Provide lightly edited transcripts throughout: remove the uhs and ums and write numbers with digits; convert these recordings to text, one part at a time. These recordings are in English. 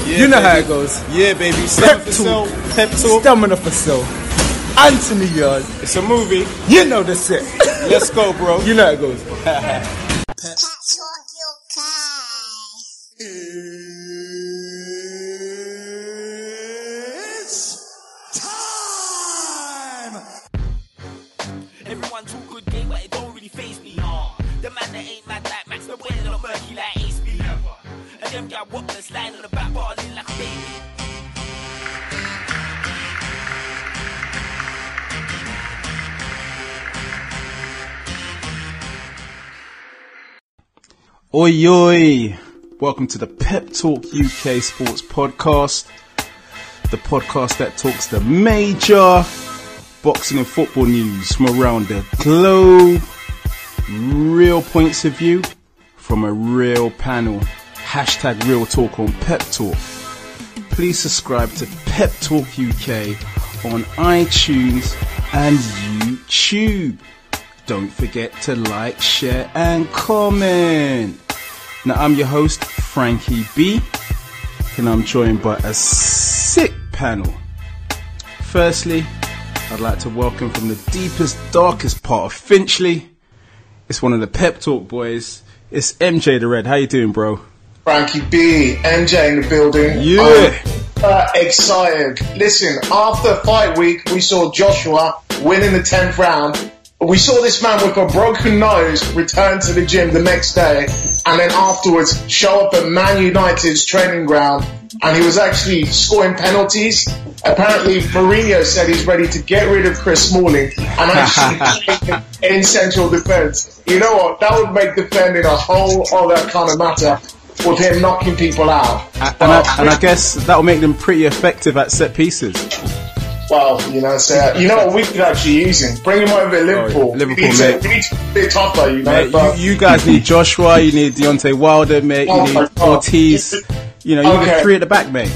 You know how it goes. Yeah, baby. Pep Talk. Pep Talk. Stamina for sale. Anthony Yard. It's a movie. You know the set. Let's go, bro. You know how it goes. Pep Talk UK. It's time! Everyone talk good game, but it don't really faze me. The man that ain't mad like Max, the way that I'm murky like Ace B. And them got whoppers lying on the back bar, like a baby. Oi, oi. Welcome to the Pep Talk UK Sports Podcast. The podcast that talks the major boxing and football news from around the globe. Real points of view from a real panel. Hashtag real talk on Pep Talk. Please subscribe to Pep Talk UK on iTunes and YouTube. Don't forget to like, share and comment. Now I'm your host Frankie B and I'm joined by a sick panel. Firstly, I'd like to welcome from the deepest, darkest part of Finchley. It's one of the Pep Talk boys. It's MJ the Red. How you doing, bro? Frankie B, MJ in the building. Yeah. Excited. Listen, after fight week, we saw Joshua win in the 10th round. We saw this man with a broken nose return to the gym the next day and then afterwards show up at Man United's training ground and he was actually scoring penalties. Apparently Mourinho said he's ready to get rid of Chris Smalling and actually play him in central defence. You know what? That would make defending a whole other kind of matter with him knocking people out. And I guess that'll make them pretty effective at set pieces. Well, you know, so you know what we could actually use him. Bring him over to Liverpool. Liverpool, we mate. need to be a bit tougher, you know. Mate, but you guys need Joshua, you need Deontay Wilder, mate, you need Ortiz. You know, you need 3 at the back, mate.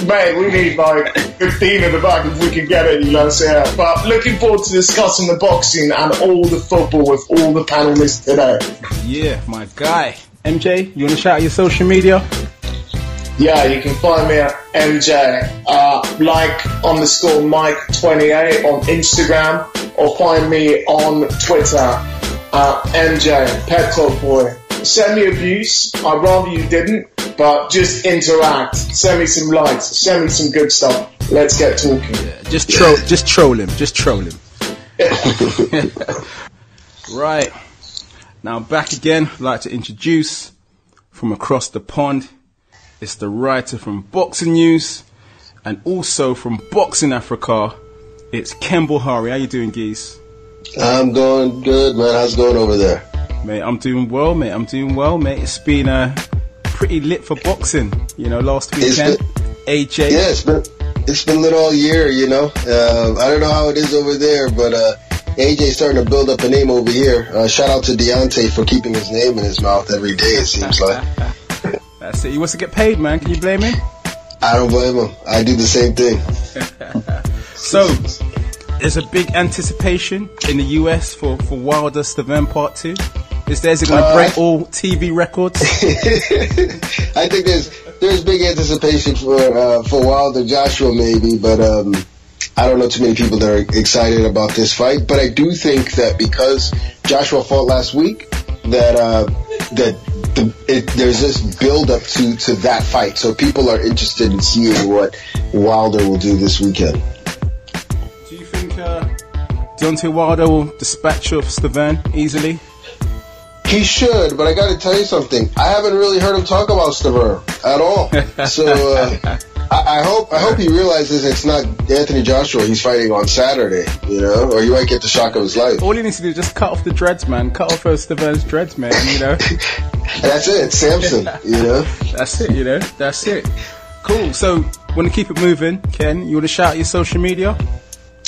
Mate, we need like 15 at the back if we can get it, you know. So yeah. But looking forward to discussing the boxing and all the football with all the panelists today. Yeah, my guy. MJ, you want to shout out your social media? Yeah, you can find me at MJ, Mike_Mike28 on Instagram, or find me on Twitter at MJ, Pep Talk Boy. Send me abuse, I'd rather you didn't, but just interact, send me some likes, send me some good stuff, let's get talking. Yeah, just troll him. Right, now back again, I'd like to introduce from across the pond. It's the writer from Boxing News and also from Boxing Africa. It's Ken Buhari. How you doing, Geese? I'm doing good, man. How's it going over there? Mate, I'm doing well, mate. It's been pretty lit for boxing. You know, last weekend, AJ. Yeah, it's been lit all year, you know. I don't know how it is over there, but AJ's starting to build up a name over here. Shout out to DEONTAY for keeping his name in his mouth every day, it seems like. That's it. He wants to get paid, man. Can you blame him? I don't blame him. I do the same thing. So, there's a big anticipation in the US for Wilder Stiverne Part 2. Is it going to break all TV records? I think there's big anticipation for Wilder Joshua maybe, but I don't know too many people that are excited about this fight. But I do think that because Joshua fought last week, that there's this build up to that fight, so people are interested in seeing what Wilder will do this weekend. Do you think Deontay Wilder will dispatch of Stiverne easily? He should, but I got to tell you something. I haven't really heard him talk about Stiverne at all. So I hope he realizes it's not Anthony Joshua he's fighting on Saturday, you know, or he might get the shock of his life. All he needs to do is just cut off the dreads, man. Cut off Stiverne's dreads, man, you know. That's it, Samson, you know. That's it, you know. That's it. Cool. So, want to keep it moving, Ken? You want to shout out your social media?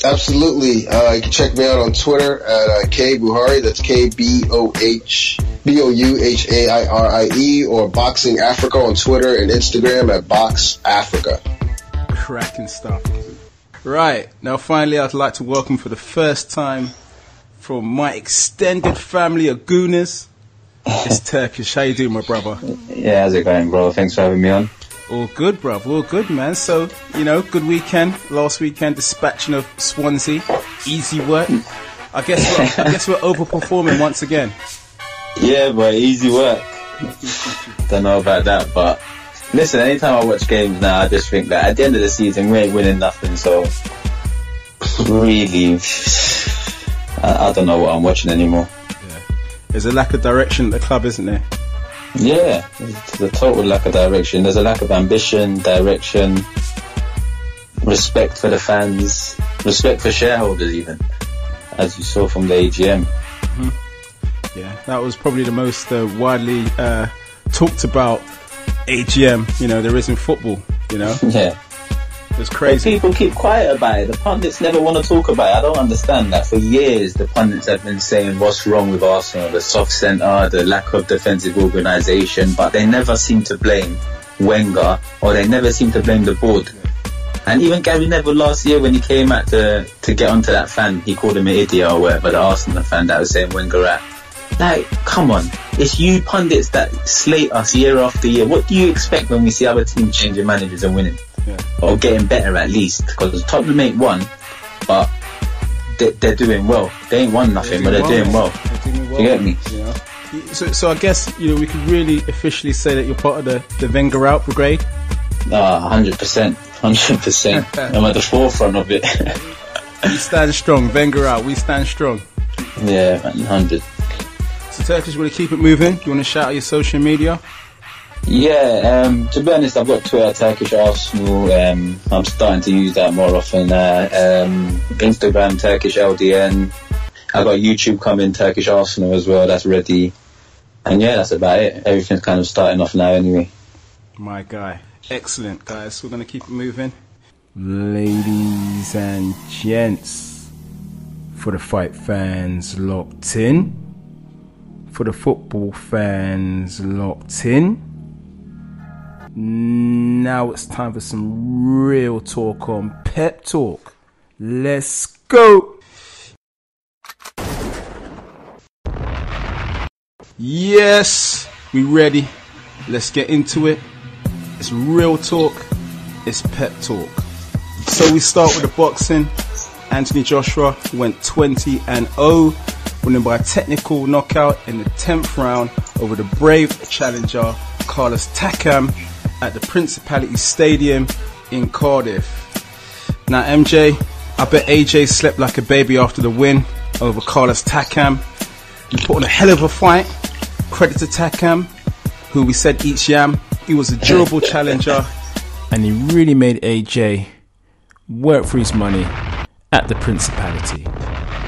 Absolutely. You can check me out on Twitter at K Buhari. That's KBOUHAIRIE, or Boxing Africa on Twitter and Instagram at Box Africa. Cracking stuff. Right. Now, finally, I'd like to welcome for the first time from my extended family of Gooners. It's Turkish. How you doing, my brother? Yeah, how's it going, bro? Thanks for having me on. All good, bruv. All good, man. So, good weekend. Last weekend, dispatching of Swansea. Easy work. I guess we're overperforming once again. Yeah, boy, easy work. Don't know about that, but listen, anytime I watch games now, I just think that at the end of the season, we ain't winning nothing, so really, I don't know what I'm watching anymore. Yeah. There's a lack of direction at the club, isn't there? Yeah, there's a total lack of direction. There's a lack of ambition, direction, respect for the fans, respect for shareholders even, as you saw from the AGM. Mm-hmm. Yeah, that was probably the most widely talked about AGM, there is in football, Yeah. It was crazy. But people keep quiet about it. The pundits never want to talk about it. I don't understand that. For years, the pundits have been saying what's wrong with Arsenal, the soft centre, the lack of defensive organisation, but they never seem to blame Wenger, or they never seem to blame the board. And even Gary Neville last year, when he came out to get onto that fan, he called him an idiot or whatever, the Arsenal fan that was saying Wenger out. Like, come on. It's you pundits that slate us year after year. What do you expect when we see other teams changing managers and winning? Yeah. Or getting better at least? Because Tottenham ain't won, but they're doing well. They ain't won nothing, but they're doing well. You get me? So I guess, we could really officially say that you're part of the Wenger out brigade? 100%. 100%. I'm at the forefront of it. We stand strong. Wenger out. We stand strong. Yeah, 100. So Turkish, you want to keep it moving? You want to shout out your social media? Yeah, to be honest, I've got Twitter, Turkish Arsenal. I'm starting to use that more often. Instagram, Turkish LDN. I got YouTube coming, Turkish Arsenal as well. That's ready. And yeah, that's about it. Everything's kind of starting off now anyway. My guy. Excellent, guys. We're going to keep it moving. Ladies and gents, for the fight fans locked in, for the football fans locked in, now it's time for some real talk on Pep Talk. Let's go. Yes, we ready. Let's get into it. It's real talk. It's Pep Talk. So we start with the boxing. Anthony Joshua went 20-0, winning by a technical knockout in the 10th round over the brave challenger Carlos Takam at the Principality Stadium in Cardiff. Now MJ, I bet AJ slept like a baby after the win over Carlos Takam. He put on a hell of a fight. Credit to Takam, who we said eats yam. He was a durable challenger, and he really made AJ work for his money at the Principality.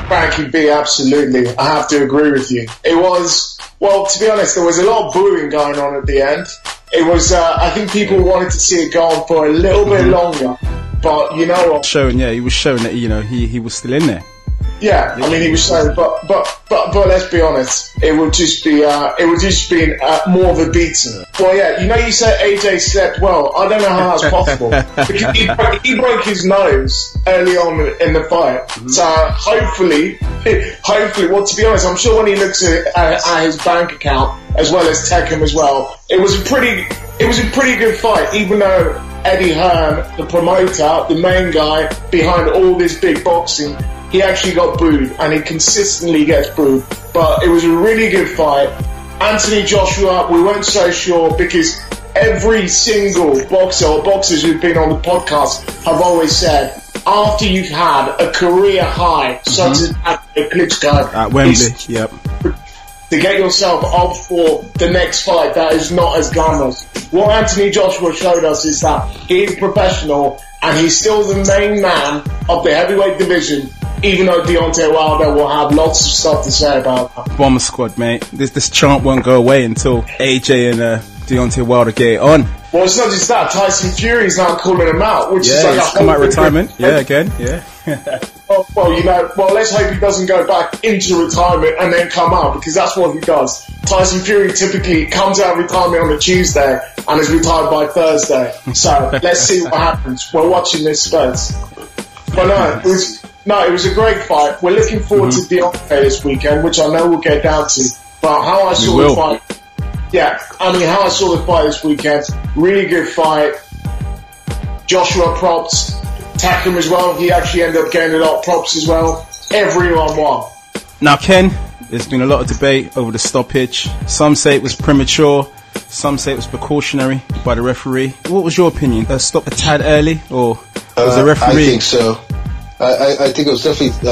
Frankie B, absolutely. I have to agree with you. It was, well, to be honest, there was a lot of booing going on at the end. It was, I think people wanted to see it go on for a little bit longer, but you know what? He was showing that, he was still in there. Yeah, I mean, he was saying, but let's be honest, it would just be more of a beating. Well, yeah, you said AJ slept well. I don't know how that's possible because he broke his nose early on in the fight. So hopefully, well, to be honest, I'm sure when he looks at his bank account as well as Tekkem as well, it was a pretty good fight, even though Eddie Hearn, the promoter, the main guy behind all this big boxing, he actually got booed, and he consistently gets booed. But it was a really good fight. Anthony Joshua, we weren't so sure because every single boxer or boxers who've been on the podcast have always said, after you've had a career high, such as Klitschko at Wembley, yep, to get yourself up for the next fight that is not as glamorous. What Anthony Joshua showed us is that he is professional and he's still the main man of the heavyweight division, even though Deontay Wilder will have lots of stuff to say about that. Bomber squad, mate. This chant won't go away until AJ and Deontay Wilder get it on. Well, it's not just that. Tyson Fury's now calling him out, which is like a come out retirement. Yeah, again, yeah. well, let's hope he doesn't go back into retirement and then come out, because that's what he does. Tyson Fury typically comes out of retirement on a Tuesday and is retired by Thursday. So let's see what happens. We're watching this space. But it was a great fight. We're looking forward to Deontay this weekend, which I know we'll get down to. But how I saw the fight, Yeah, I mean, how I saw the fight this weekend, really good fight. Joshua props, Takam as well. He actually ended up getting a lot of props as well. Everyone won. Now, Ken, there's been a lot of debate over the stoppage. Some say it was premature. Some say it was precautionary by the referee. What was your opinion? Stop a tad early, or was the referee? I think so. I think it was definitely.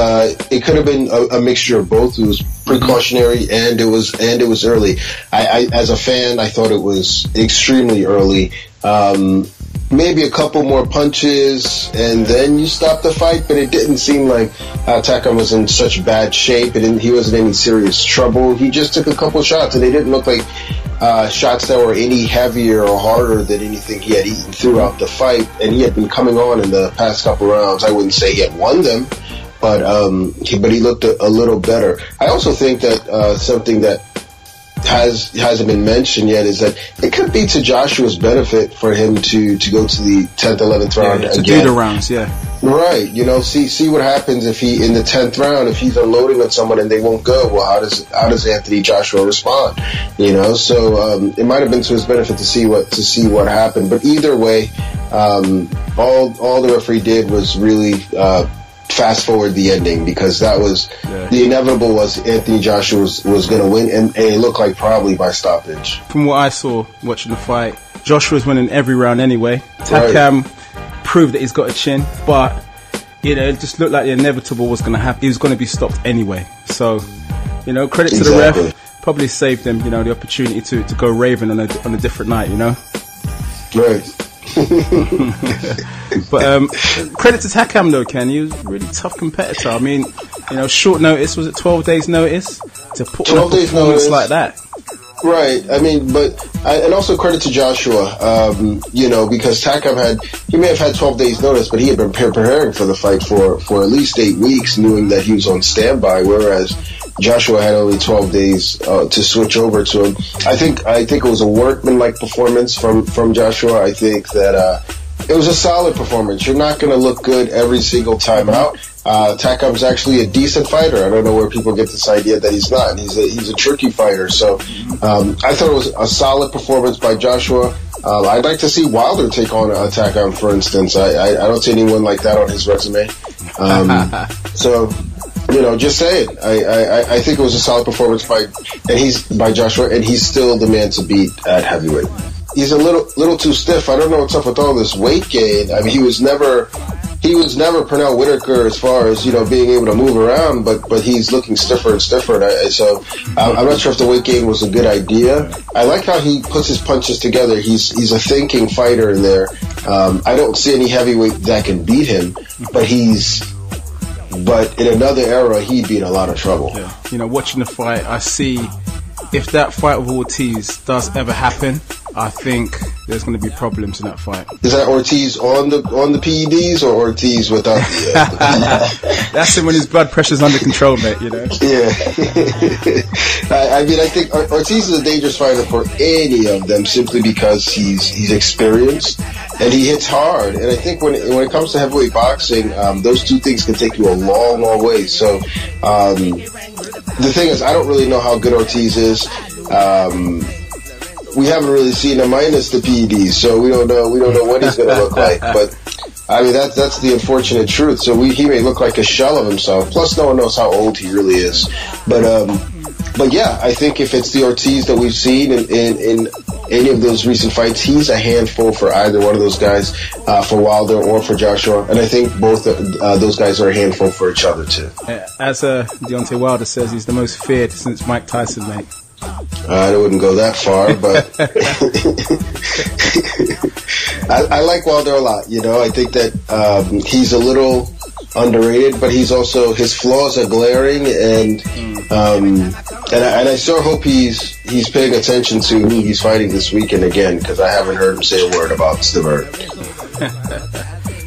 It could have been a mixture of both. It was precautionary and it was early. I as a fan, I thought it was extremely early. Maybe a couple more punches and then you stop the fight, but it didn't seem like Takam was in such bad shape. He wasn't in any serious trouble. He just took a couple shots and they didn't look like shots that were any heavier or harder than anything he had eaten throughout the fight. And he had been coming on in the past couple rounds. I wouldn't say he had won them, but he looked a little better. I also think that something that hasn't been mentioned yet is that it could be to Joshua's benefit for him to go to the 10th, 11th round again. To do the rounds, yeah. Right, see what happens if he, in the 10th round, if he's unloading on someone and they won't go, well, how does Anthony Joshua respond? So it might have been to his benefit to see what happened. But either way, all the referee did was really fast forward the ending, because that was the inevitable. Was Anthony Joshua was going to win, and it looked like probably by stoppage. From what I saw watching the fight, Joshua's winning every round anyway. Takam proved that he's got a chin, but it just looked like the inevitable was going to happen. He was going to be stopped anyway. So credit to the ref, probably saved them the opportunity to go raving on a different night. Right. But credit to Takam though, Ken. He was a really tough competitor. I mean, short notice, was it 12 days notice to put on a performance like that? Right. I mean, and also credit to Joshua, because Takam may have had 12 days notice, but he had been preparing for the fight for at least 8 weeks, knowing that he was on standby, whereas Joshua had only 12 days to switch over to him. I think it was a workmanlike performance from Joshua. I think that it was a solid performance. You're not going to look good every single time out. Takam's actually a decent fighter. I don't know where people get this idea that he's not. He's a tricky fighter. So I thought it was a solid performance by Joshua. I'd like to see Wilder take on Takam, for instance. I don't see anyone like that on his resume. So. Just saying. I think it was a solid performance by Joshua, and he's still the man to beat at heavyweight. He's a little too stiff. I don't know what's up with all this weight gain. I mean, he was never Pernell Whitaker as far as being able to move around, but he's looking stiffer and stiffer. So I'm not sure if the weight gain was a good idea. I like how he puts his punches together. He's a thinking fighter in there. I don't see any heavyweight that can beat him, but in another era, he'd be in a lot of trouble. Yeah. Watching the fight, I see if that fight with Ortiz does ever happen, I think there's going to be problems in that fight. Is that Ortiz on the PEDs or Ortiz without the That's him when his blood pressure's under control, mate, Yeah. I mean, I think Ortiz is a dangerous fighter for any of them, simply because he's experienced and he hits hard. And I think when it comes to heavyweight boxing, those two things can take you a long, long way. So the thing is, I don't really know how good Ortiz is. We haven't really seen him minus the PEDs, so we don't know what he's going to look like. But I mean, that's the unfortunate truth. So he may look like a shell of himself. Plus, no one knows how old he really is. But yeah, I think if it's the Ortiz that we've seen in any of those recent fights, he's a handful for either one of those guys, for Wilder or for Joshua. And I think both those guys are a handful for each other too. As Deontay Wilder says, he's the most feared since Mike Tyson, mate. I wouldn't go that far, but I like Wilder a lot. I think that he's a little underrated, but he's also, his flaws are glaring, and I sure hope he's paying attention to who he's fighting this weekend again, because I haven't heard him say a word about Xzhibit.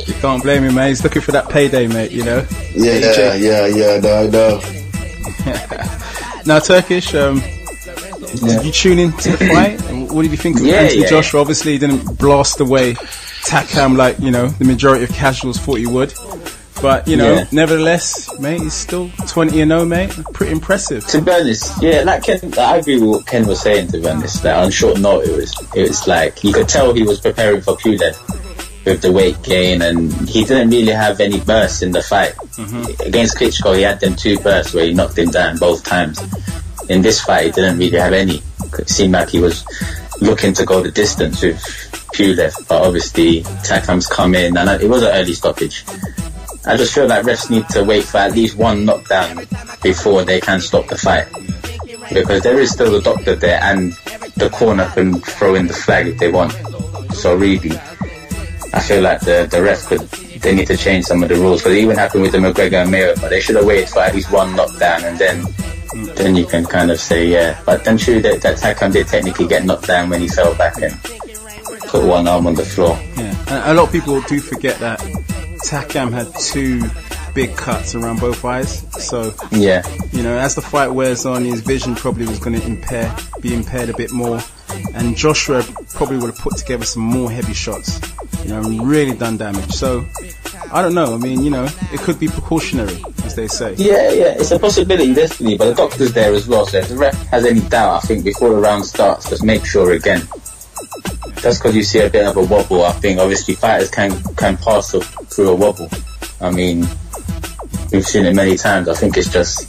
You can't blame him, man. He's looking for that payday, mate. Yeah. No, I know. Now, Turkish. Did you tune in to the fight? And what did you think of Anthony Joshua? Obviously, he didn't blast away Takam like the majority of casuals thought he would. But, you know, nevertheless, mate, he's still 20-0, mate. Pretty impressive. To be honest, yeah, like Ken, I agree with what Ken was saying, to be honest. Like, on short note, it was like, you could tell he was preparing for Pulev with the weight gain, and he didn't really have any bursts in the fight. Against Klitschko, he had them 2 bursts where he knocked him down both times. In this fight, he didn't really have any. It seemed like he was looking to go the distance with Pulev, but obviously Takam's come in, and it was an early stoppage. I just feel like refs need to wait for at least one knockdown before they can stop the fight, because there is still a doctor there, and the corner can throw in the flag if they want. So really, I feel like the ref they need to change some of the rules, because it even happened with the McGregor and Mayo, but they should have waited for at least one knockdown, and then you can kind of say, yeah. But then true that Takam did technically get knocked down when he fell back and put one arm on the floor. Yeah, and a lot of people do forget that Takam had 2 big cuts around both eyes. So, yeah, you know, as the fight wears on, his vision probably was going to be impaired a bit more. And Joshua probably would have put together some more heavy shots, you know, and really done damage. So, I don't know. I mean, you know, it could be precautionary, as they say. Yeah, it's a possibility, definitely. But the doctor's there as well. So if the ref has any doubt, I think before the round starts, just make sure again. That's because you see a bit of a wobble. I think obviously fighters can pass through a wobble. I mean, we've seen it many times. I think it's just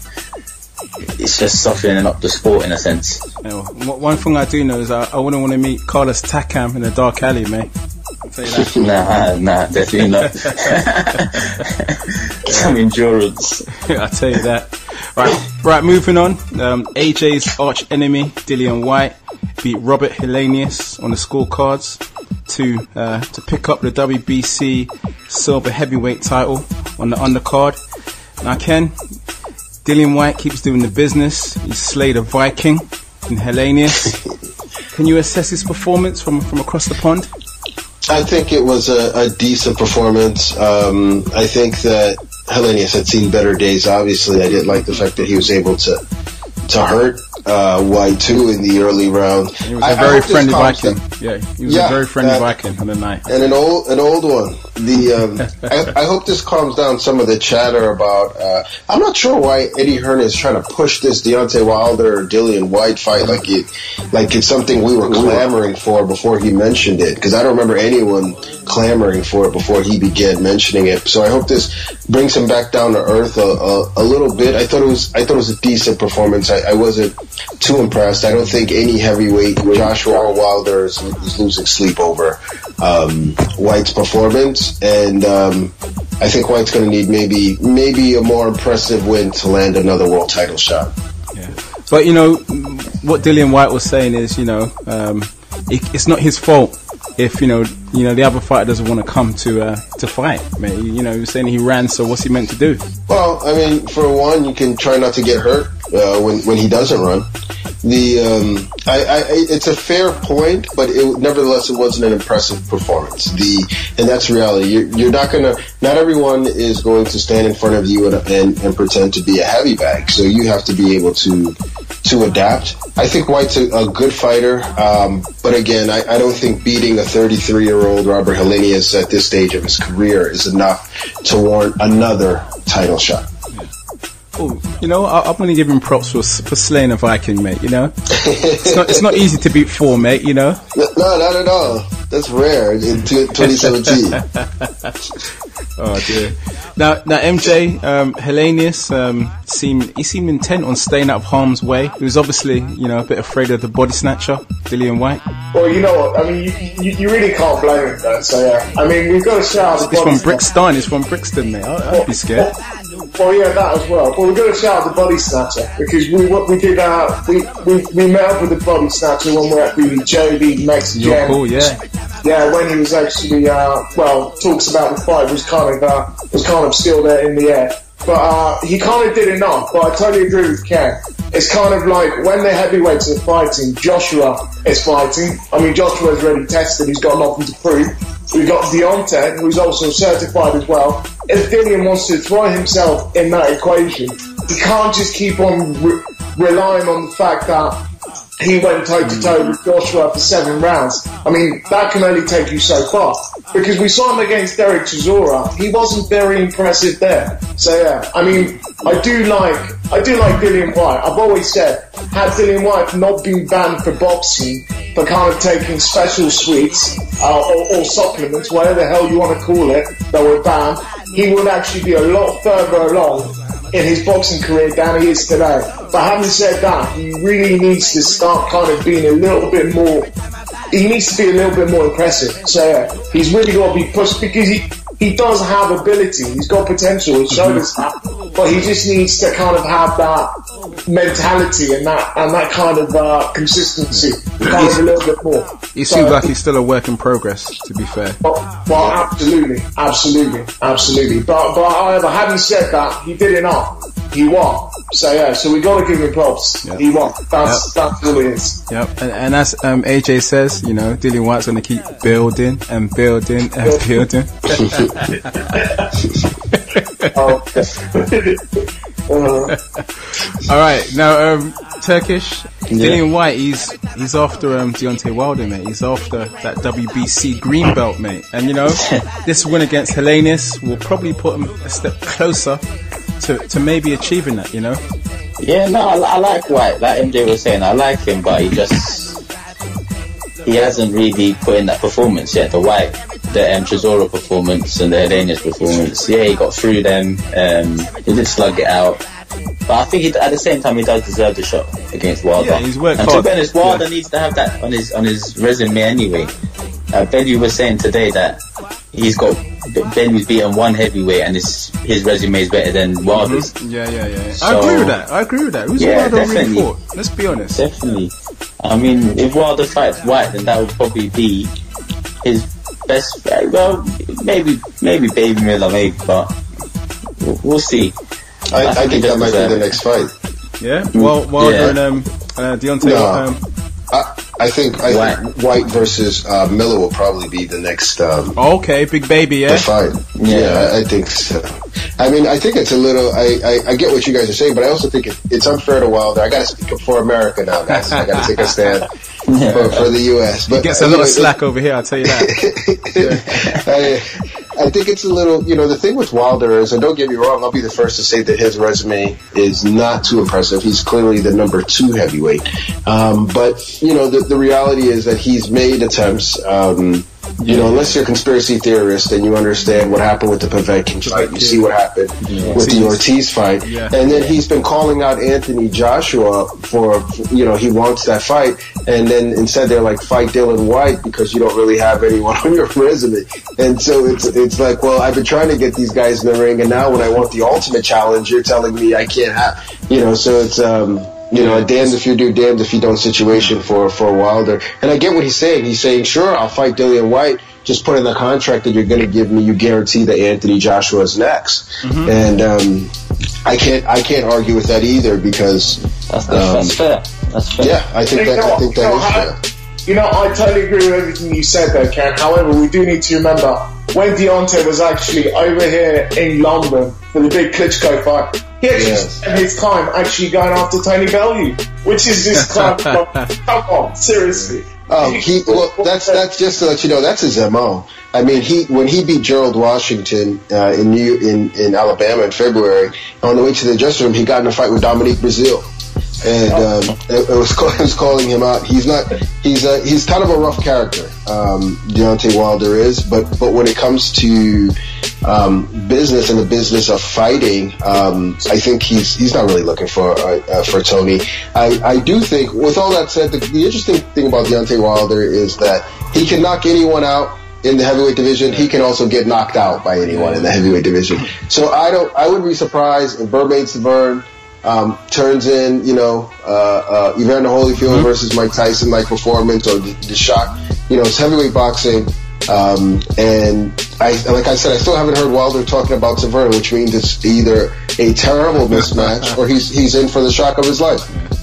softening up the sport in a sense. You know, one thing I do know is I wouldn't want to meet Carlos Takam in a dark alley, mate. I'll tell you that. Nah, definitely not. Some endurance. I'll tell you that. Right, moving on. AJ's arch enemy, Dillian Whyte, beat Robert Helenius on the scorecards to pick up the WBC silver heavyweight title on the undercard. Now, Ken, Dillian Whyte keeps doing the business. He slayed a Viking in Helenius. Can you assess his performance from across the pond? I think it was a decent performance. I think that Helenius had seen better days. Obviously, I didn't like the fact that he was able to hurt Whyte too in the early round. He was a very friendly Viking. Yeah, he was a very friendly Viking on the night. And an old one. I hope this calms down some of the chatter about. I'm not sure why Eddie Hearn is trying to push this Deontay Wilder or Dillian Whyte fight like it's something we were clamoring for before he mentioned it. Because I don't remember anyone clamoring for it before he began mentioning it. So I hope this brings him back down to earth a little bit. I thought it was a decent performance. I wasn't too impressed. I don't think any heavyweight, Joshua or Wilder, is losing sleep over Whyte's performance. And I think Whyte's going to need maybe a more impressive win to land another world title shot. Yeah. But, you know, what Dillian Whyte was saying is, you know, it's not his fault if, you know, the other fighter doesn't want to come to fight. You know, he was saying he ran, so what's he meant to do? Well, I mean, for one, you can try not to get hurt when he doesn't run. It's a fair point, but nevertheless, it wasn't an impressive performance. And that's reality. Not everyone is going to stand in front of you and pretend to be a heavy bag. So you have to be able to adapt. I think Whyte's a good fighter, but again, I don't think beating a 33-year-old Robert Helenius at this stage of his career is enough to warrant another title shot. Oh, you know, I'm going to give him props for slaying a Viking, mate, you know? It's not easy to beat 4, mate, you know? No, not at all. That's rare in 2017. Oh, dear. Now MJ, Helenius, seemed intent on staying out of harm's way. He was obviously, you know, a bit afraid of the body snatcher, Dillian Whyte. Well, you know what, I mean, you really can't blame him, though, so yeah. I mean, we've got to shout out the body snatcher. It's from Brixton, mate. I'd be scared. Well, yeah, that as well. But we've got to shout out the body snatcher, because we met up with the body snatcher when we were at the JB Next Gen. Cool, yeah. Yeah, when he was actually, talks about the fight was kind of still there in the air. But he kind of did enough, but I totally agree with Ken. It's kind of like when the heavyweights are fighting, Joshua is fighting. I mean, Joshua's already tested, he's got nothing to prove. We've got Deontay, who's also certified as well. If Dillian wants to throw himself in that equation, he can't just keep on relying on the fact that he went toe-to-toe with Joshua for 7 rounds. I mean, that can only take you so far. because we saw him against Derek Chisora. He wasn't very impressive there. So yeah, I mean, I do like Dillian Whyte. I've always said, had Dillian Whyte not been banned for boxing, for kind of taking special sweets or supplements, whatever the hell you want to call it, that were banned, he would actually be a lot further along in his boxing career than he is today. But having said that, he really needs to start kind of being a little bit more. He needs to be a little bit more impressive. So yeah, he's really got to be pushed, because he does have ability. He's got potential. He showed us that, but he just needs to kind of have that mentality and that kind of consistency, kind of a little bit more. He seems like he's still a work in progress, to be fair. Well, absolutely. But however, having said that, he did enough. He won. So yeah, so we got to give him props. Yep. He won. That's all it is. Yep. And as AJ says, you know, Dillian Whyte's going to keep building and building and building. All right, now Turkish. Dillian Whyte, he's after Deontay Wilder, mate. He's after that WBC green belt, mate. And you know, this win against Helenius will probably put him a step closer to maybe achieving that, you know? Yeah, no, I like White. Like MJ was saying, I like him, but he hasn't really put in that performance yet. The Chisora performance and the Helenius performance. Yeah, he got through them. He did slug it out. But I think at the same time, he does deserve the shot against Wilder. Yeah, he's worked hard. And to be honest, Wilder needs to have that on his resume anyway. Benny was saying today that Benny's beaten one heavyweight and his resume is better than Wilder's. Yeah. So, I agree with that. Who's Wilder really fought? Let's be honest. Definitely. I mean, if Wilder fights White, then that would probably be his best. Well, maybe Baby Miller, but we'll see. I think that might be the next fight. Yeah. Wilder and Deontay. No. I think White versus Miller will probably be the next. Okay, big baby, yeah. The fight. Yeah, I think so. I mean, I think it's a little. I get what you guys are saying, but I also think it's unfair to Wilder. I got to speak up for America now, guys. I got to take a stand for the U.S. But he gets a lot of slack over here. I'll tell you that. I think it's a little, the thing with Wilder is, and don't get me wrong, I'll be the first to say that his resume is not too impressive. He's clearly the number 2 heavyweight. But, the reality is that he's made attempts, unless you're a conspiracy theorist and you understand what happened with the Povetkin fight, you see what happened with the Ortiz fight. Yeah. And then he's been calling out Anthony Joshua for he wants that fight. And then instead they're like, fight Dillian Whyte because you don't really have anyone on your resume. And so it's like, well, I've been trying to get these guys in the ring, and now when I want the ultimate challenge, you're telling me I can't have, so it's, a damned if you do, damned if you don't situation for Wilder. And I get what he's saying. He's saying, sure, I'll fight Dillian Whyte. Just put in the contract that you're going to give me. You guarantee that Anthony Joshua is next. Mm-hmm. And I can't argue with that either, because that's fair. That's fair. Yeah, I think that is fair. I totally agree with everything you said there, Ken. However, we do need to remember when Deontay was actually over here in London for the big Klitschko fight, he actually spent his time actually going after Tony Bellew, which is just kind of come on, seriously. That's just to let you know, that's his MO. I mean, when he beat Gerald Washington in Alabama in February, on the way to the dressing room, he got in a fight with Dominique Brazil. And it was calling him out. He's kind of a rough character, Deontay Wilder is, but when it comes to business and the business of fighting, I think he's not really looking for Tony. I do think, with all that said, the interesting thing about Deontay Wilder is that he can knock anyone out in the heavyweight division. He can also get knocked out by anyone in the heavyweight division. So I wouldn't be surprised if Bermane Stiverne turns in, Evander Holyfield versus Mike Tyson like performance, or the shock. It's heavyweight boxing. And like I said, I still haven't heard Wilder talking about Stiverne, which means it's either a terrible mismatch or he's in for the shock of his life.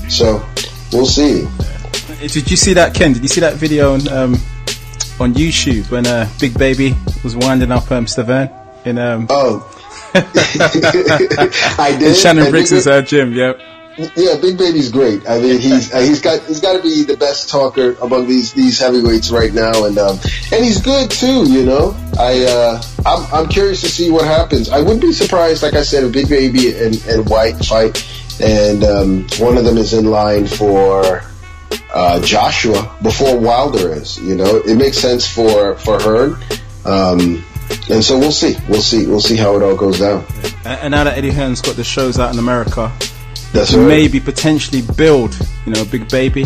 So we'll see. Did you see that, Ken? Did you see that video on YouTube when Big Baby was winding up Stiverne in I did. In Shannon Briggs' gym, yep. Yeah, Big Baby's great. I mean, he's got to be the best talker among these heavyweights right now, and he's good too. You know, I'm curious to see what happens. I wouldn't be surprised, like I said, if Big Baby and White fight, and one of them is in line for Joshua before Wilder is. You know, it makes sense for Hearn. And so we'll see how it all goes down. And now that Eddie Hearn's got the shows out in America, that's to right. maybe potentially build, Big Baby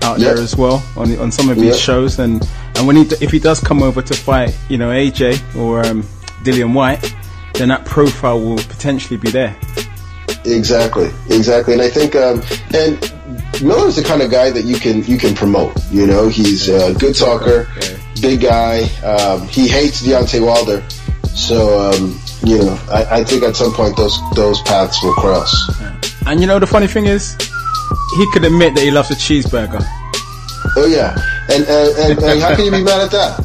out there as well on some of these shows. And when if he does come over to fight, AJ or Dillian White, then that profile will potentially be there. Exactly. And I think and Miller's the kind of guy that you can promote. He's a good talker. Big guy. He hates Deontay Wilder, so I think at some point those paths will cross. And the funny thing is, he could admit that he loves a cheeseburger. Oh yeah, and how can you be mad at that?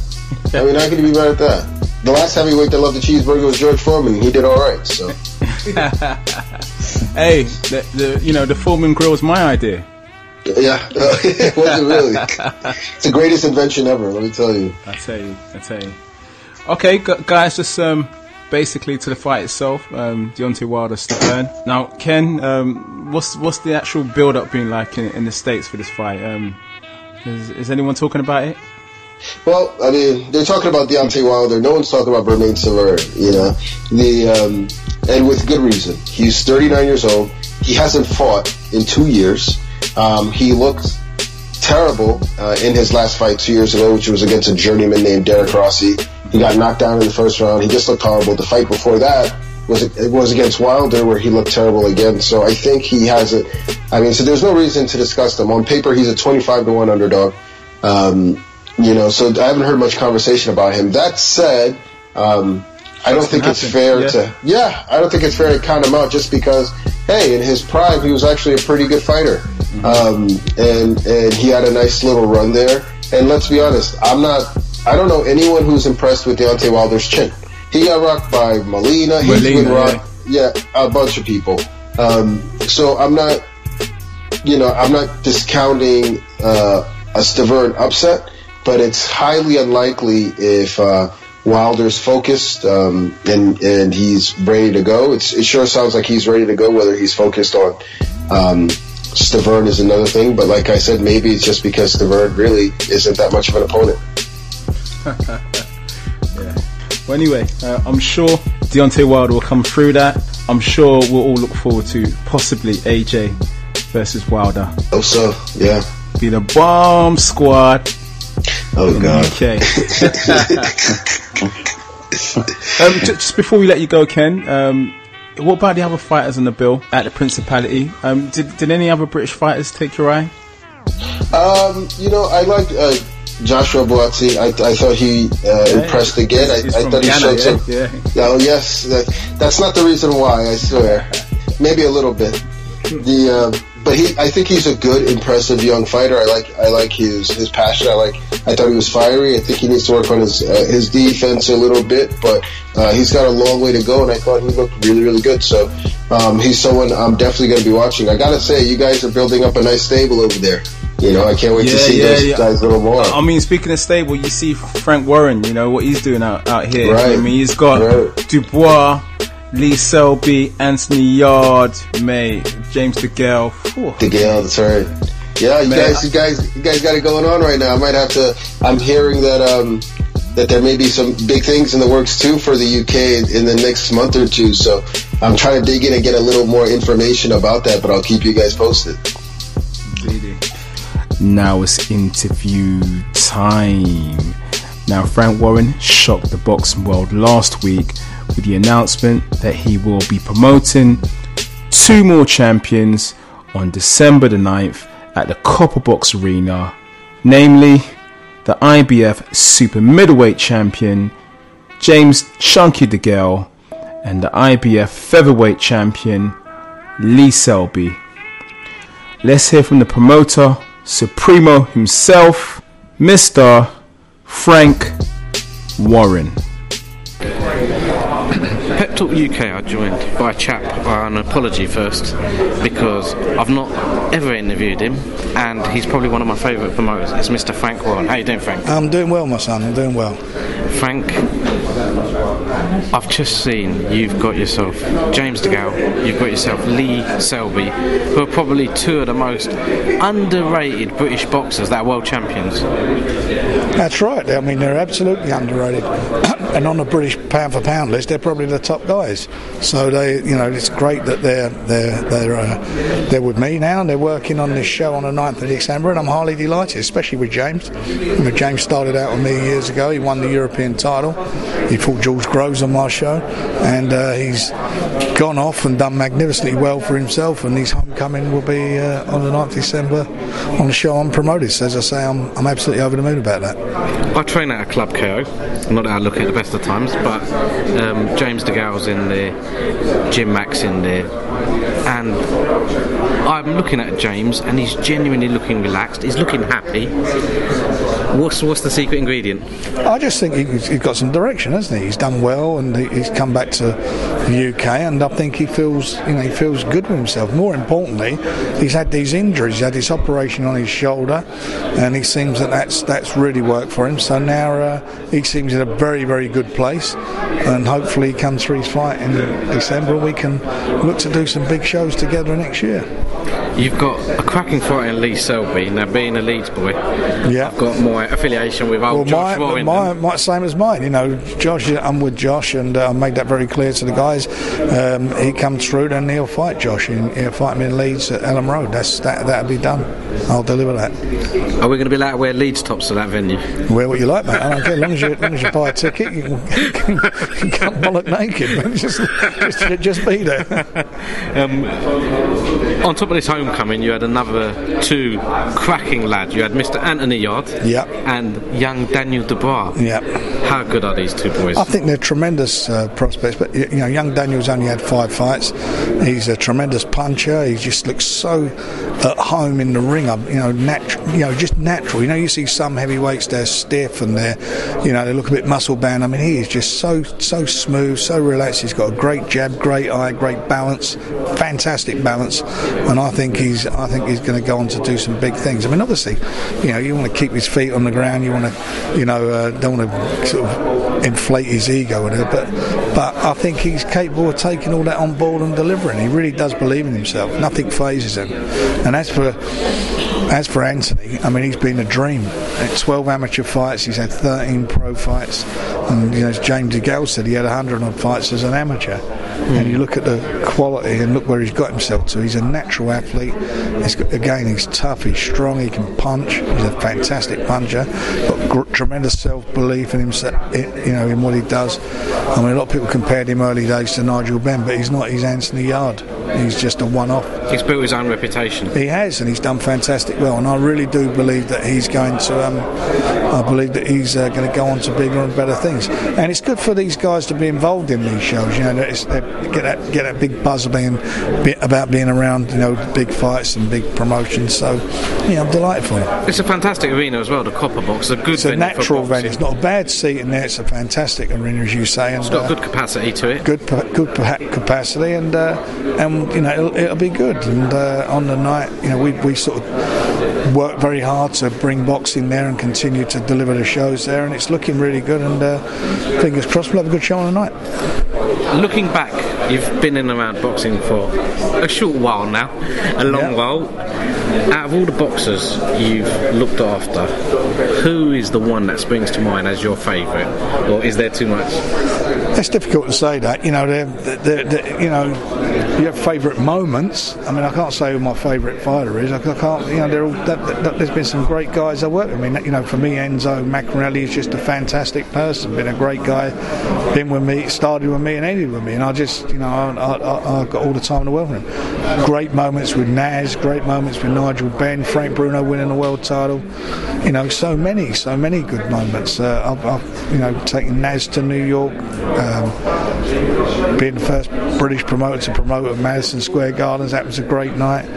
I mean, how can you be mad at that? The last heavyweight that loved the cheeseburger was George Foreman. He did all right. So, hey, the Foreman grill was my idea. Yeah, it wasn't really. It's the greatest invention ever, let me tell you. I tell you. Okay, guys, just basically to the fight itself. Deontay Wilder, Stern. Now, Ken, what's the actual build-up been like in the States for this fight? Is anyone talking about it? Well, I mean, they're talking about Deontay Wilder. No one's talking about Bermain Sever. And with good reason. He's 39 years old. He hasn't fought in 2 years. He looked terrible in his last fight 2 years ago, which was against a journeyman named Derek Rossi. He got knocked down in the first round. He just looked horrible. The fight before that was against Wilder, where he looked terrible again. So I think he has it. I mean, so there's no reason to discuss them. On paper, he's a 25-1 underdog. So I haven't heard much conversation about him. That said, I don't think it's fair I don't think it's fair to count him out just because, hey, in his prime, he was actually a pretty good fighter. And he had a nice little run there. And let's be honest, I don't know anyone who's impressed with Deontay Wilder's chin. He got rocked by Molina. He's been rocked, a bunch of people. So I'm not discounting a Stavern upset, but it's highly unlikely if Wilder's focused and he's ready to go. It sure sounds like he's ready to go. Whether he's focused on Stavern is another thing, but like I said, maybe it's just because Stavern really isn't that much of an opponent. Well, anyway, I'm sure Deontay Wilder will come through that. I'm sure we'll all look forward to possibly AJ versus Wilder. Oh, so yeah, be the bomb squad. Oh God. Okay. Just before we let you go, Ken, what about the other fighters on the bill at the Principality? Did any other British fighters take your eye? I liked Joshua Buatsi. I thought he impressed again. I thought he showed some. Oh yes, that's not the reason why. I swear, maybe a little bit. But I think he's a good, impressive young fighter. I like his passion. I thought he was fiery. I think he needs to work on his defense a little bit, but he's got a long way to go. And I thought he looked really, really good. So he's someone I'm definitely going to be watching. I gotta say, you guys are building up a nice stable over there. I can't wait to see those guys a little more. I mean, speaking of stable, you see Frank Warren. What he's doing out here. Right. I mean, he's got Dubois, Lee Selby, Anthony Yard, James DeGale. DeGale, that's right. Yeah, you guys got it going on right now. I might have to. I'm hearing that there may be some big things in the works too for the UK in the next month or two. So I'm trying to dig in and get a little more information about that. But I'll keep you guys posted. Now it's interview time. Now, Frank Warren shocked the boxing world last week with the announcement that he will be promoting 2 more champions on December the 9th at the Copper Box Arena, namely the IBF Super Middleweight Champion James Chunky DeGale and the IBF Featherweight Champion Lee Selby. Let's hear from the promoter Supremo himself, Mr. Frank Warren. Pep Talk Talk UK I joined by a chap, an apology first, because I've not ever interviewed him, and he's probably one of my favourite promoters. It's Mr. Frank Warren. How you doing, Frank? I'm doing well, my son, I'm doing well. Frank, I've just seen you've got yourself James DeGale, you've got yourself Lee Selby, who are probably two of the most underrated British boxers that are world champions. That's right, I mean they're absolutely underrated. And on the British pound for pound list, they're probably the top guys. So it's great that they're with me now, and they're working on this show on the 9th of December, and I'm highly delighted, especially with James. James started out with me years ago. He won the European title. He fought George Groves on my show, and he's gone off and done magnificently well for himself. And his homecoming will be on the 9th of December on the show I'm promoted. So as I say, I'm absolutely over the moon about that. I train at a club, KO. Not that I look at the best of times, but James DeGale's in there, Jim Mack's in there, and I'm looking at James, and he's genuinely looking relaxed. He's looking happy. What's the secret ingredient? I just think he's got some direction, hasn't he? He's done well, and he's come back to the UK, and I think he feels good with himself. More importantly, he's had these injuries. He's had this operation on his shoulder, and he seems that's really worked for him. So now he seems in a very, very good place, and hopefully he comes through his fight in December, and we can look to do some big shows together next year. You've got a cracking fighter in Lee Selby. Now, being a Leeds boy, yeah, I've got my affiliation with old Josh Warrington. My same as mine. Josh, I'm with Josh, and I made that very clear to the guys. He comes through, then he'll fight Josh. He'll fight me in Leeds at Elm Road. That'll be done. I'll deliver that. Are we going to be allowed to wear Leeds tops to that venue? Wear what you like, mate. I don't care. As long as you buy a ticket, you can bollock naked. But just be there. On top of this homecoming, you had another two cracking lads. You had Mr. Anthony Yard, yep, and young Daniel Dubois. Yep. How good are these two boys? I think they're tremendous prospects. But young Daniel's only had 5 fights. He's a tremendous puncher. He just looks so at home in the ring. Just natural. You see some heavyweights, they're stiff and they look a bit muscle bound. I mean, he is just so smooth, so relaxed. He's got a great jab, great eye, great balance, fantastic balance, and I think he's going to go on to do some big things. I mean, obviously, you want to keep his feet on the ground. You want to, don't want to sort of inflate his ego with it, but I think he's capable of taking all that on board and delivering. He really does believe in himself. Nothing phases him. And as for Anthony, I mean, he's been a dream. 12 amateur fights, he's had 13 pro fights, and as James DeGale said, he had 100 odd fights as an amateur. And you look at the quality and look where he's got himself to. He's a natural athlete. He's tough, he's strong, he can punch. He's a fantastic puncher. Got tremendous self-belief in himself, in what he does. I mean, a lot of people compared him early days to Nigel Benn, but he's not. He's Anthony Yard. He's just a one-off. He's built his own reputation. He has, and he's done fantastic well. And I really do believe that he's going to. Going to go on to bigger and better things. And it's good for these guys to be involved in these shows. Get that big buzz about being around. Big fights and big promotions. So, I'm delighted for him. It's a fantastic arena as well. The Copper Box, it's a natural venue. It's not a bad seat in there. It's a fantastic arena, as you say. And, it's got good capacity to it. Good capacity, and it'll be good. And on the night, we sort of work very hard to bring boxing there and continue to deliver the shows there, and it's looking really good. And fingers crossed, we'll have a good show on the night. Looking back, you've been in and around boxing for a short while now, a long while. Out of all the boxers you've looked after, who is the one that springs to mind as your favourite, or is there too much? It's difficult to say that. You have favourite moments. I mean, I can't say who my favourite fighter is. I can't. There's been some great guys I work with. I mean, for me, Enzo Macronelli is just a fantastic person. Been a great guy. Been with me, started with me, and ended with me. And I just, I got all the time in the world for him. Great moments with Naz. Great moments with Nigel Benn, Frank Bruno winning the world title. So many good moments. I've taken Naz to New York, being the first British promoter to promote at Madison Square Gardens. That was a great night.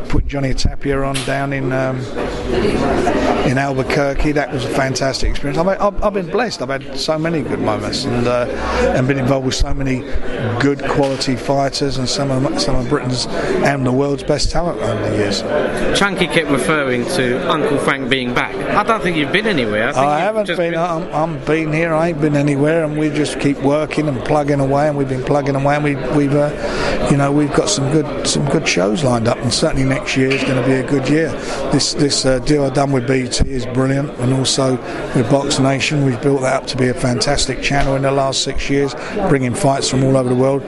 Putting Johnny Tapia on down in in Albuquerque. That was a fantastic experience. I've been blessed. I've had so many good moments and been involved with so many good quality fighters and some of Britain's and the world's best talent over the years. Chunky kept referring to Uncle Frank being back. I don't think you've been anywhere. I haven't been. I'm been here. I ain't been anywhere, and we just keep working and plugging away. And we've been plugging away, and we've got some good shows lined up. And certainly next year is going to be a good year. This deal I've done with BT is brilliant, and also with Box Nation, we've built that up to be a fantastic channel in the last 6 years, bringing fights from all over the world.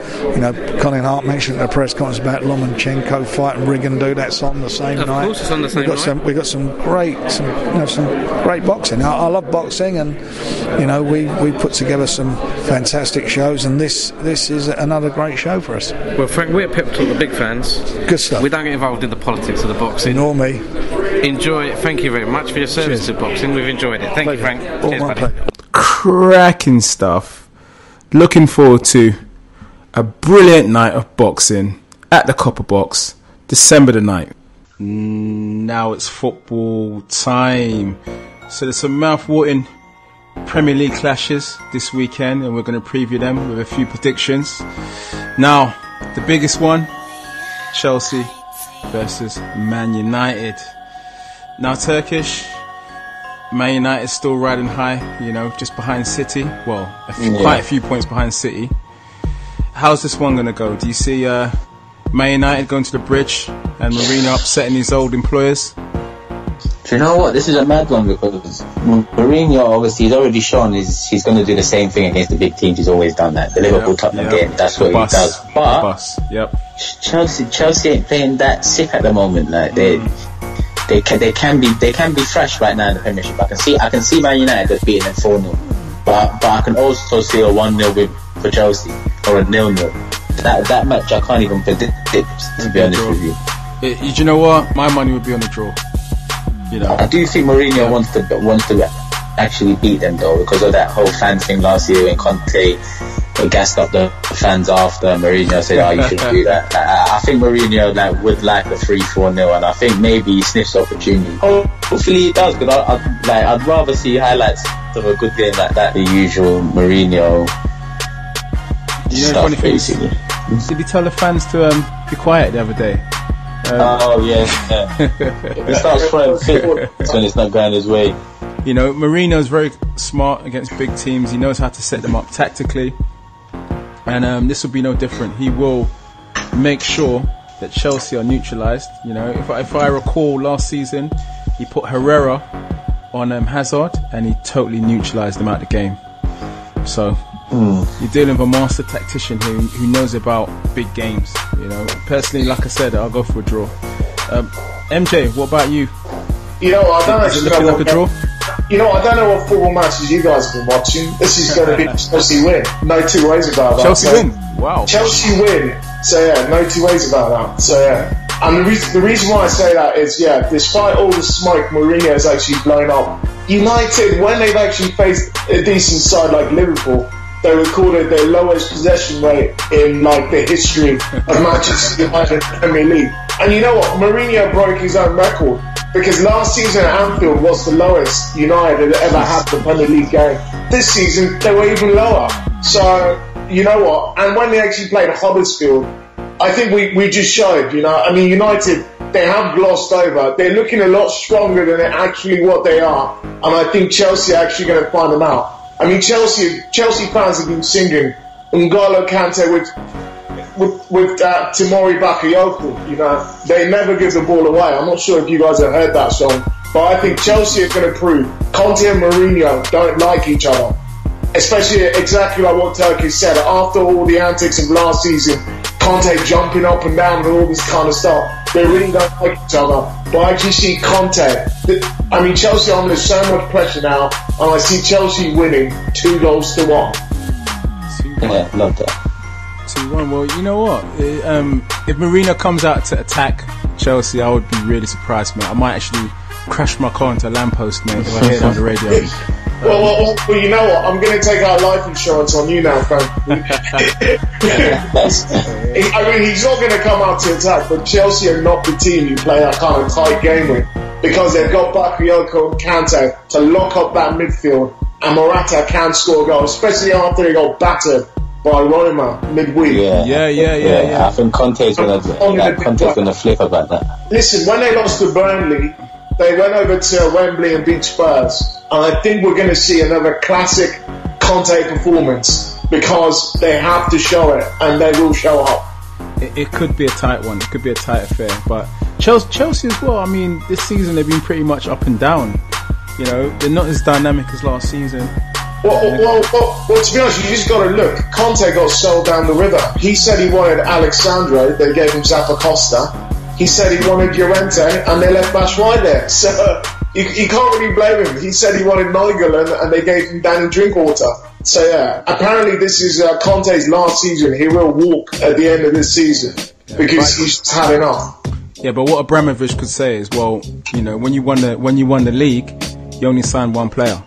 Colin Hart mentioned at the press conference about Lomachenko fight and Rigondeaux. That's on the same night. Of course, it's on the same night. We've got some great boxing. I love boxing, and we put together some fantastic shows, and this is another great show for us. Well, Frank, we're Pep Talk, the big fans. Good stuff. We don't get involved in the politics of the boxing. Nor me. Enjoy it. Thank you very much for your service to boxing. We've enjoyed it. Thank you, Frank. Cheers, buddy. Cracking stuff. Looking forward to a brilliant night of boxing at the Copper Box, December the 9th. Now it's football time. So there's some mouth-watering Premier League clashes this weekend, and we're going to preview them with a few predictions. Now, the biggest one, Chelsea versus Man United. Now, Turkish, Man United still riding high, just behind City. Well, quite a few points behind City. How's this one going to go? Do you see Man United going to the bridge and Mourinho upsetting his old employers? Do you know what? This is a mad one, because Mourinho, obviously, he's already shown he's going to do the same thing against the big teams. He's always done that. The Liverpool-Tottenham game, that's what he does. But Chelsea ain't playing that sick at the moment. Like they can be fresh right now in the Premiership. I can see Man United just beating them 4-0. But I can also see a 1-0 win for Chelsea, or a 0-0. That match I can't even predict it, to be honest with you. You know what? My money would be on the draw. I do think Mourinho wants to actually beat them, though, because of that whole fan thing last year when Conte gassed up the fans after Mourinho said, you shouldn't do that. I think Mourinho would like a 3-4-0, and I think maybe he sniffs opportunity. Hopefully he does, because I'd rather see highlights of a good game like that, the usual Mourinho stuff, basically. Did he tell the fans to be quiet the other day? He starts throwing fit when it's not going his way. Mourinho's very smart against big teams. He knows how to set them up tactically, and this will be no different. He will make sure that Chelsea are neutralised. If I recall last season, he put Herrera on Hazard, and he totally neutralised them out the game. So you're dealing with a master tactician who knows about big games. Personally, like I said, I'll go for a draw. MJ, what about you? I don't actually know like a draw. I don't know what football matches you guys have been watching. This is going to be Chelsea win. No two ways about that. Chelsea win. Wow. Chelsea win. So no two ways about that. So and the reason why I say that is despite all the smoke Mourinho has actually blown up, United, when they've actually faced a decent side like Liverpool, they recorded their lowest possession rate in the history of Manchester United Premier League. And you know what? Mourinho broke his own record, because last season at Anfield was the lowest United had ever had the Premier League game. This season they were even lower. So you know what? And when they actually played Huddersfield, I think we just showed. United, they have glossed over. They're looking a lot stronger than actually what they are. And I think Chelsea are actually going to find them out. Chelsea fans have been singing N'Golo Kante with Timori Bakayoko. They never give the ball away. I'm not sure if you guys have heard that song, but I think Chelsea are going to prove Conte and Mourinho don't like each other. Especially exactly like what Turkey said. After all the antics of last season, Conte jumping up and down and all this kind of stuff, they really don't like each other. But I actually see Conte. Chelsea are under so much pressure now, and I see Chelsea winning 2-1. Yeah, love that. 2-1. Well, you know what? If Mourinho comes out to attack Chelsea, I would be really surprised, mate. I might actually crash my car into a lamppost, mate, if I hear it on the radio. Well, you know what? I'm going to take out life insurance on you now, Frank. He's not going to come out to attack, but Chelsea are not the team you play that kind of tight game with. because they've got Bakayoko and Kante to lock up that midfield, and Morata can score goals, especially after they got battered by Roma midweek. Yeah. I think Conte's gonna flip about that. Listen, when they lost to Burnley, they went over to Wembley and beat Spurs, and I think we're going to see another classic Conte performance, because they have to show it, and they will show up. It could be a tight one. It could be a tight affair. But Chelsea as well. I mean, this season they've been pretty much up and down. You know, they're not as dynamic as last season. Well, to be honest, you just got to look. Conte got sold down the river. He said he wanted Alexandro. They gave him Zappacosta. He said he wanted Llorente, and they left Batshuayi there. So you can't really blame him. He said he wanted Nigel, and they gave him Danny Drinkwater. So yeah, apparently this is Conte's last season. He will walk at the end of this season because he's had enough. Yeah, but what Abramovich could say is, well, you know, when you won the league, you only signed one player.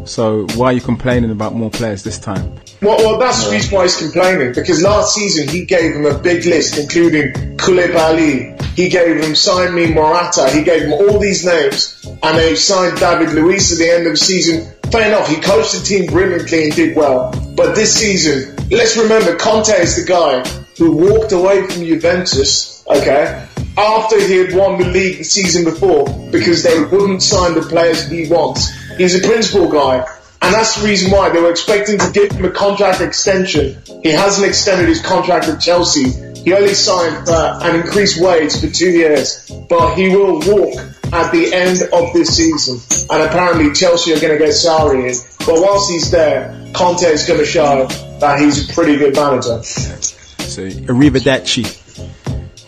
So why are you complaining about more players this time? Well, that's the reason why he's complaining, because last season he gave him a big list, including Koulibaly. He gave him sign me Morata. He gave him all these names, and they signed David Luiz at the end of the season. Fair enough, he coached the team brilliantly and did well. But this season, let's remember, Conte is the guy who walked away from Juventus, okay, after he had won the league the season before, because they wouldn't sign the players he wants. He's a principal guy, and that's the reason why they were expecting to give him a contract extension. He hasn't extended his contract with Chelsea. He only signed an increased wage for 2 years, but he will walk at the end of this season. And apparently Chelsea are going to get Sarri in. But whilst he's there, Conte is going to show that he's a pretty good manager. So, arrivederci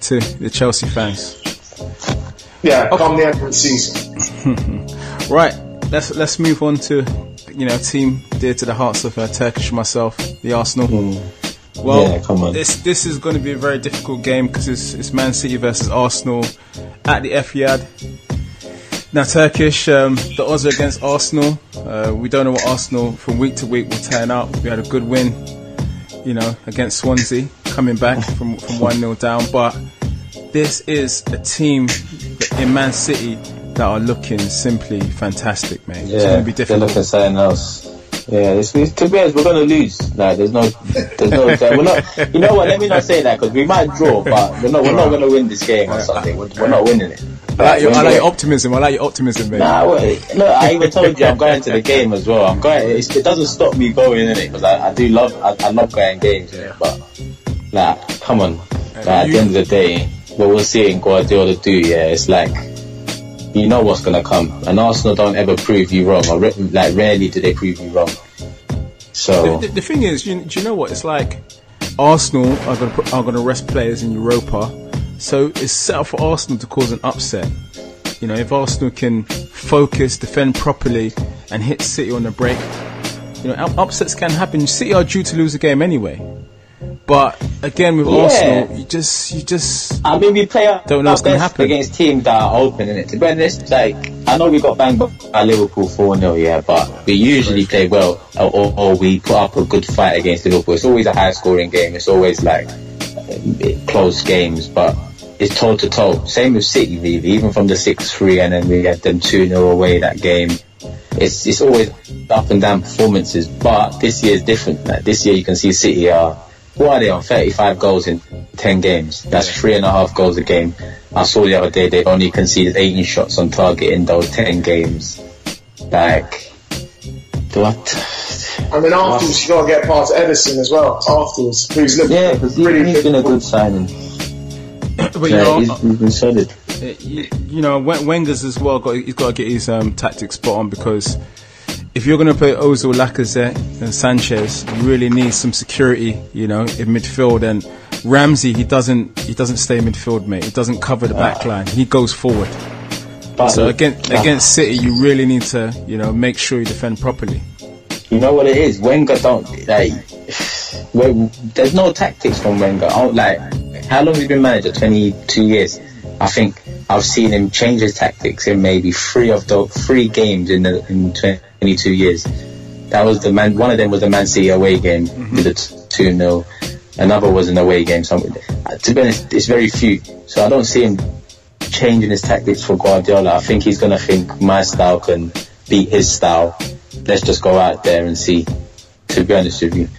to the Chelsea fans. Yeah, come the end of the season. Right, let's move on to, you know, a team dear to the hearts of Turkish myself, the Arsenal. Well, yeah, come on. This is going to be a very difficult game because it's Man City versus Arsenal at the Etihad. Now, Turkish, the odds are against Arsenal. We don't know what Arsenal from week to week will turn up. We had a good win, you know, against Swansea, coming back from 1-0 down. But this is a team in Man City that are looking simply fantastic, mate. Yeah, it's going to be difficult. They're looking something else. Yeah, to be honest, we're going to lose. Like, there's no, we're not, you know what, let me not say that, because we might draw, but we're not going to win this game or something. We're not winning it. I like your optimism, mate. Nah, look, I even told you I'm going to the game as well. It doesn't stop me going, innit, because I love going games, innit, but, like, come on. Like, at the end of the day, what we're seeing Guardiola do, yeah, it's like, you know what's going to come, and Arsenal don't ever prove you wrong, or like rarely do they prove you wrong. So the thing is, do you know what it's like? Arsenal are going to rest players in Europa, so it's set up for Arsenal to cause an upset. You know, if Arsenal can focus, defend properly, and hit City on the break, you know, upsets can happen. City are due to lose a game anyway. But again, with Arsenal, you just. I mean, we play don't know what's going to happen against teams that are open, innit? To be honest, like, I know we got banged by Liverpool 4-0, yeah, but we usually play well, or we put up a good fight against Liverpool. It's always a high-scoring game. It's always like close games, but it's toe-to-toe. Same with City, really. Even from the 6-3, and then we had them 2-0 away that game. It's always up and down performances, but this year is different. Like, this year you can see City are. What are they on? 35 goals in 10 games. That's 3.5 goals a game. I saw the other day they've only conceded 18 shots on target in those 10 games. Like, what? I mean, afterwards you got to get past Edison as well. Afterwards, who's looking? Yeah, because he's been a good signing. But yeah, he's been solid. You know, Wenger's as well. He's got to get his tactics spot on, because if you're going to play Ozil, Lacazette and Sanchez, you really need some security, you know, in midfield. And Ramsey, he doesn't stay in midfield, mate. He doesn't cover the back line. He goes forward. So against City, you really need to, you know, make sure you defend properly. You know what it is? Wenger don't, like, there's no tactics from Wenger. Like, how long has he been manager? 22 years. I think I've seen him change his tactics in maybe 3 games in 22 years. That was one of them was the Man City away game, did a 2-0. Another was an away game. So, to be honest, it's very few. So I don't see him changing his tactics for Guardiola. I think he's going to think my style can beat his style. Let's just go out there and see, to be honest with you.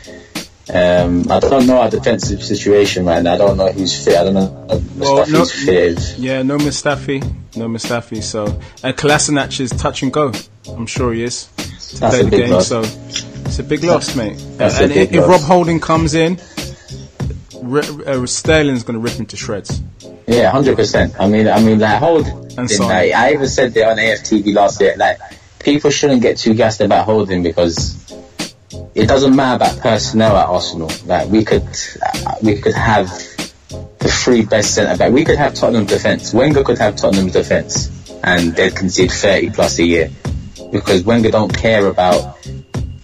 I don't know our defensive situation right now. I don't know who's fit. I don't know if Mustafi's fit. Yeah, no Mustafi. So, and Kolasinac is touch and go. I'm sure he is to play the game. Loss. So it's a big loss, mate. And if Rob Holding comes in, Sterling's going to rip him to shreds. Yeah, 100%. I mean, like Holding. Like, I even said that on AFTV last year. Like, people shouldn't get too gassed about Holding because it doesn't matter about personnel at Arsenal. Like, we could have the 3 best centre back. We could have Tottenham defence. Wenger could have Tottenham's defence, and they'd concede 30 plus a year because Wenger don't care about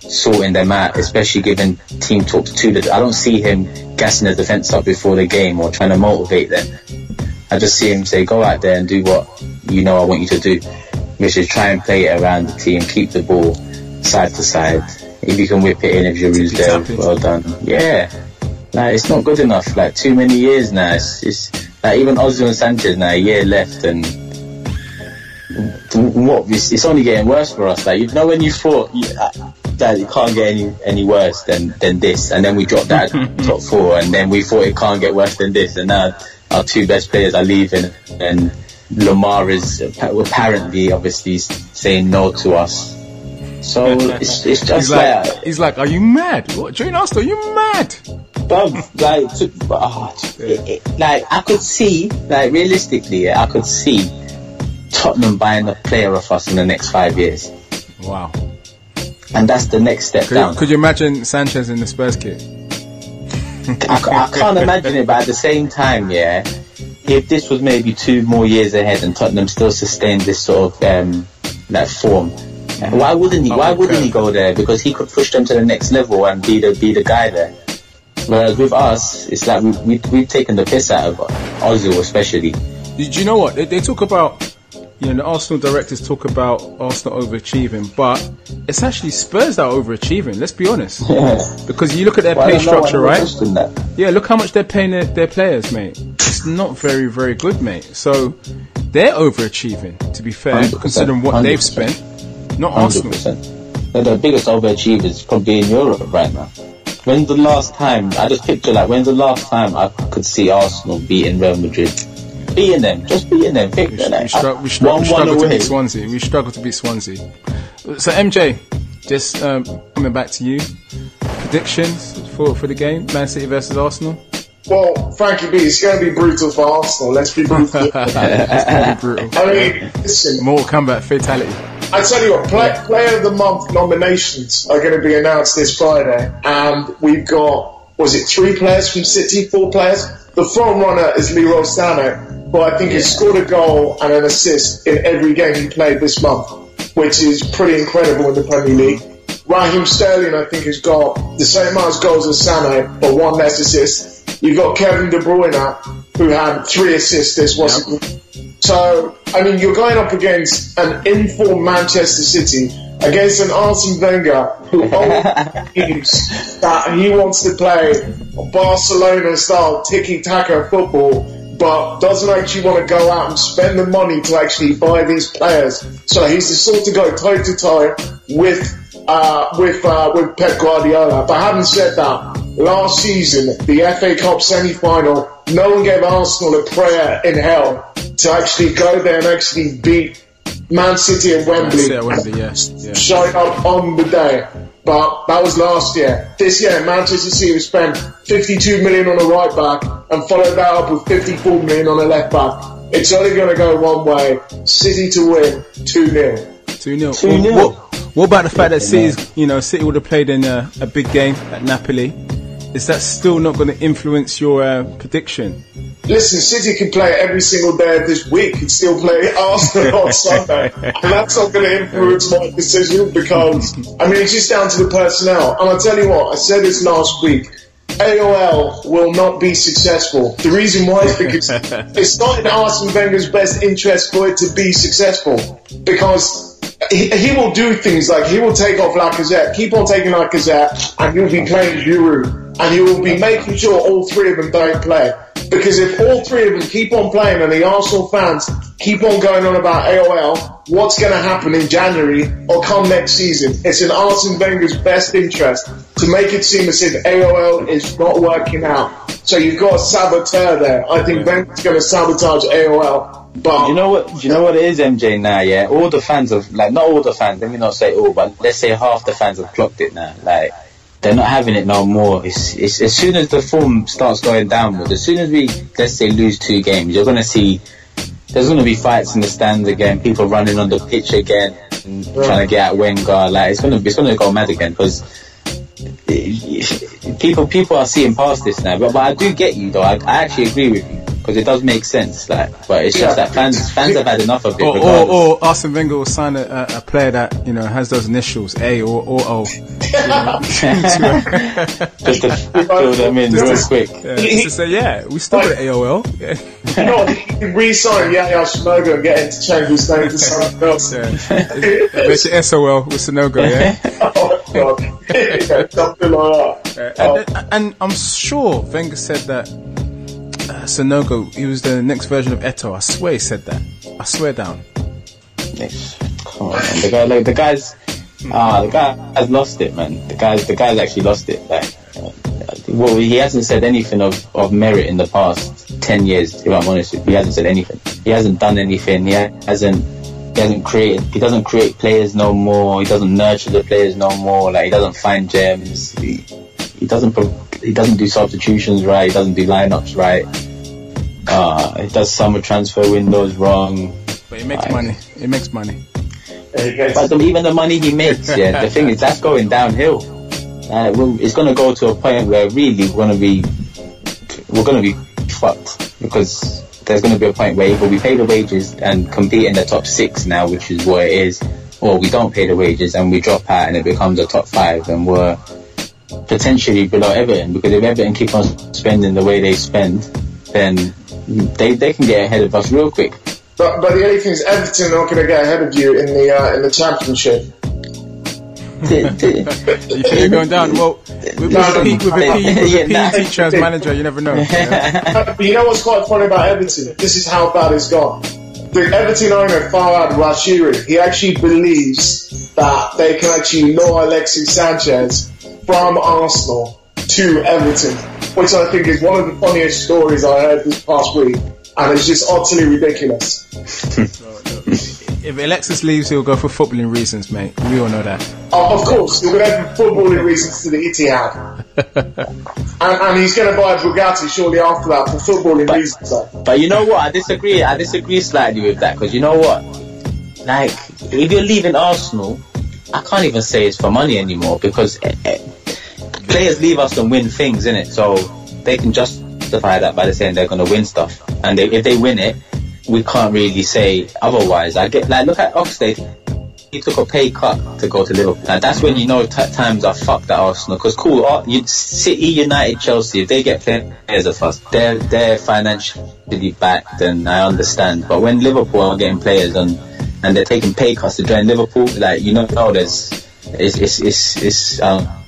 sorting them out, especially given team talks to the. I don't see him gassing the defence up before the game or trying to motivate them. I just see him say, go out there and do what I want you to do, which is try and play it around the team, keep the ball side to side. If you can whip it in, if you're really there, well done. Yeah, like it's not good enough. Like too many years now. It's like even Ozil and Sanchez now, a year left, and it's only getting worse for us. Like when you thought that it can't get any worse than this, and then we dropped that top 4, and then we thought it can't get worse than this, and now our 2 best players are leaving, and Lamar is apparently obviously saying no to us. So it's just he's like, are you mad? What, Jane Arsenal, are you mad? Like I could see, like realistically, I could see Tottenham buying a player of us in the next 5 years. Wow. And that's the next step down. Could you imagine Sanchez in the Spurs kit? I can't imagine it, but at the same time, yeah, if this was maybe 2 more years ahead and Tottenham still sustained this sort of that form, why wouldn't he? Why wouldn't he go there? Because he could push them to the next level and be the guy there. Whereas with us, it's like we've taken the piss out of Ozil, especially. Do you know what they talk about? The Arsenal directors talk about Arsenal overachieving, but it's actually Spurs that are overachieving. Let's be honest. Yeah. Because you look at their pay structure, right? Yeah, look how much they're paying their players, mate. It's not very, very good, mate. So they're overachieving, to be fair, 100%, considering what 100%. They've spent. Not 100%. Arsenal. They're the biggest overachievers probably in Europe right now. When's the last time? I just picture when's the last time I could see Arsenal beating Real Madrid? Beating them. We struggle to beat Swansea. We struggle to beat Swansea. So MJ, just coming back to you. Predictions for the game, Man City versus Arsenal? Well, Frankie B, it's going to be brutal for Arsenal. Let's be brutal. It's going to be brutal. I mean, listen. More comeback, fatality. I tell you what, Player of the Month nominations are going to be announced this Friday, and we've got, 3 players from City, 4 players? The front runner is Leroy Sané, who I think has scored a goal and an assist in every game he played this month, which is pretty incredible in the Premier League. Raheem Sterling, I think, has got the same amount of goals as Sané, but 1 less assist. You've got Kevin De Bruyne, who had 3 assists this wasn't. Yep. So, I mean, you're going up against an informed Manchester City, against an Arsene Wenger, who believes that he wants to play Barcelona-style tiki-taka football, but doesn't actually want to go out and spend the money to actually buy these players. So he's the sort to go toe-to-toe with Pep Guardiola. But having said that, last season, the FA Cup semi-final, no one gave Arsenal a prayer in hell to actually go there and actually beat Man City at Wembley. Showing up on the day. But that was last year. This year, Manchester City have spent 52 million on a right back and followed that up with 54 million on a left back. It's only going to go one way. City to win 2-0. 2-0. What about the fact that City would have played in a big game at Napoli? Is that still not going to influence your prediction? Listen, City can play every single day of this week and still play Arsenal on Sunday. And that's not going to influence my decision because, it's just down to the personnel. And I'll tell you what, I said this last week, AOL will not be successful. The reason why is because it's not in Arsene Wenger's best interest for it to be successful. Because he will do things like he will take off Lacazette, keep on taking Lacazette, and he'll be playing Giroud. And he will be making sure all 3 of them don't play. But Because if all three of them keep on playing and the Arsenal fans keep on going on about AOL, what's going to happen in January or come next season? It's in Arsene Wenger's best interest to make it seem as if AOL is not working out. So you've got a saboteur there. I think Wenger's going to sabotage AOL. But Do you know what it is, MJ, now, yeah? All the fans of, like, not all the fans, let me not say all, but let's say half the fans have clocked it now. Like, they're not having it no more. It's as soon as the form starts going downward, as soon as we, let's say, lose 2 games, you're going to see, there's going to be fights in the stands again, people running on the pitch again, trying to get at Wenger. Like, it's going to go mad again, because people are seeing past this now. But I do get you, though. I actually agree with you, because it does make sense. Like, but it's just that fans have had enough of it. Or Arsene Wenger will sign a player that, you know, has those initials, A or O. Just to fill them in real quick. Just to say, we still got AOL. You know what? He can re-sign Yaya Shinogo and get him to change his name to something else. Make it SOL with Sonogo, yeah? Oh, God. Something like that. And I'm sure Wenger said that Sonogo, he was the next version of Eto'o. I swear he said that. I swear down. Come on, man. The guy's lost it, man. The guy's actually lost it. Like, well, he hasn't said anything of merit in the past 10 years, if I'm honest with you. He hasn't said anything. He hasn't done anything. He doesn't create players no more. He doesn't nurture the players no more. Like, he doesn't find gems. He doesn't do substitutions right. He doesn't do lineups right. He does summer transfer windows wrong. But he makes money. He makes money. But even the money he makes, the thing is, that's going downhill. It's going to go to a point where really we're going to be fucked, because there's going to be a point where either we pay the wages and compete in the top 6 now, which is what it is, or we don't pay the wages and we drop out and it becomes a top 5 and we're potentially below Everton, because if Everton keep on spending the way they spend, then they can get ahead of us real quick. But the only thing is, Everton are not going to get ahead of you in the Championship. You think they're going down? Well, with a PE teacher as manager, you never know. But you know what's quite funny about Everton? This is how bad it's gone. The Everton owner, Farhad Rashiri, he actually believes that they can actually lure Alexis Sanchez from Arsenal to Everton, which I think is one of the funniest stories I heard this past week, and it's just utterly ridiculous. If Alexis leaves, he'll go for footballing reasons, mate. We all know that. Of course, he'll go for footballing reasons to the Etihad. and he's going to buy a Bugatti shortly after that for footballing reasons. But you know what? I disagree slightly with that, because you know what? Like, if you're leaving Arsenal, I can't even say it's for money anymore, because players leave us and win things, innit? So they can justify that by saying they're going to win stuff. And if they win it, we can't really say otherwise. Look at Oxlade. He took a pay cut to go to Liverpool. And that's when you know times are fucked at Arsenal. Because City, United, Chelsea, if they get players of us, they're financially backed, and I understand. But when Liverpool are getting players and they're taking pay cuts to join Liverpool, like, you know, I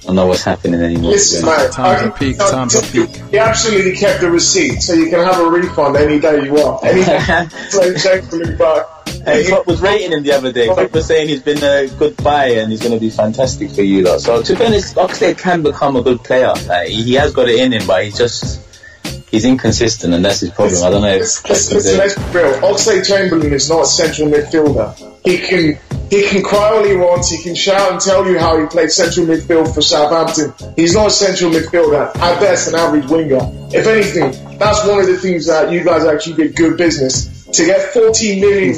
don't know what's happening anymore. Listen, mate, time to peak. He absolutely kept the receipt, so you can have a refund any day you want. Any day. Hey, Klopp was rating him the other day. Klopp was saying he's been a good buy and he's going to be fantastic for you lot. So to be honest, Oxlade can become a good player. Like, he has got it in him, but he's inconsistent, and that's his problem. I don't know if... Listen, let's be real. Oxlade-Chamberlain is not a central midfielder. He can cry all he wants, he can shout and tell you how he played central midfield for Southampton. He's not a central midfielder, at best an average winger. If anything, that's one of the things that you guys actually did good business. To get 40 million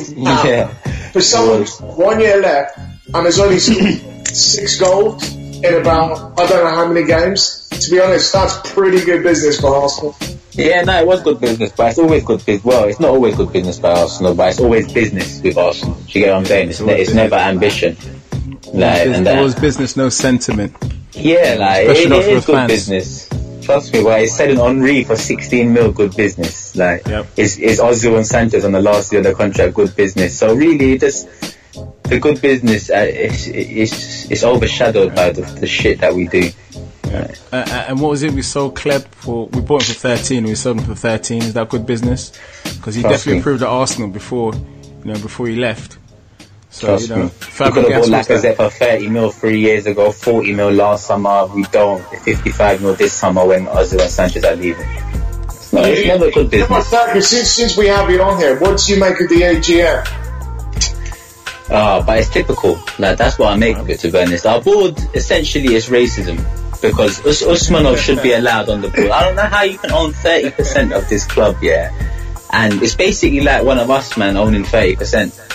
for someone who's 1 year left and there's only 6 goals in about, I don't know how many games. To be honest, that's pretty good business for Arsenal. Yeah, no, it was good business, but it's always good business. Well, it's not always good business by Arsenal, but it's always business with Arsenal. Do you get what I'm saying? It's never ambition. Like, there was business, no sentiment. Yeah, like, it is good business. Trust me, it's selling Henry for 16 mil, good business. Like, it's Ozil and Sanchez on the last year of the contract, good business. So really, the good business, it's overshadowed by the shit that we do. And what was it? We sold Kleb we bought him for 13. We sold him for 13. Is that good business? Because he definitely proved at Arsenal before he left. So you could have bought Lacazette for 30 mil 3 years ago, 40 mil last summer. We don't. 55 mil this summer when Ozil and Sanchez are leaving. No, it's never good business. Since we have you on here, what do you make of the AGM? But it's typical. Like, that's what I make of it, to be honest. Our board essentially is racism, because Usmanov should be allowed on the board. I don't know how you can own 30% of this club, and it's basically like one of us, man, owning 30%.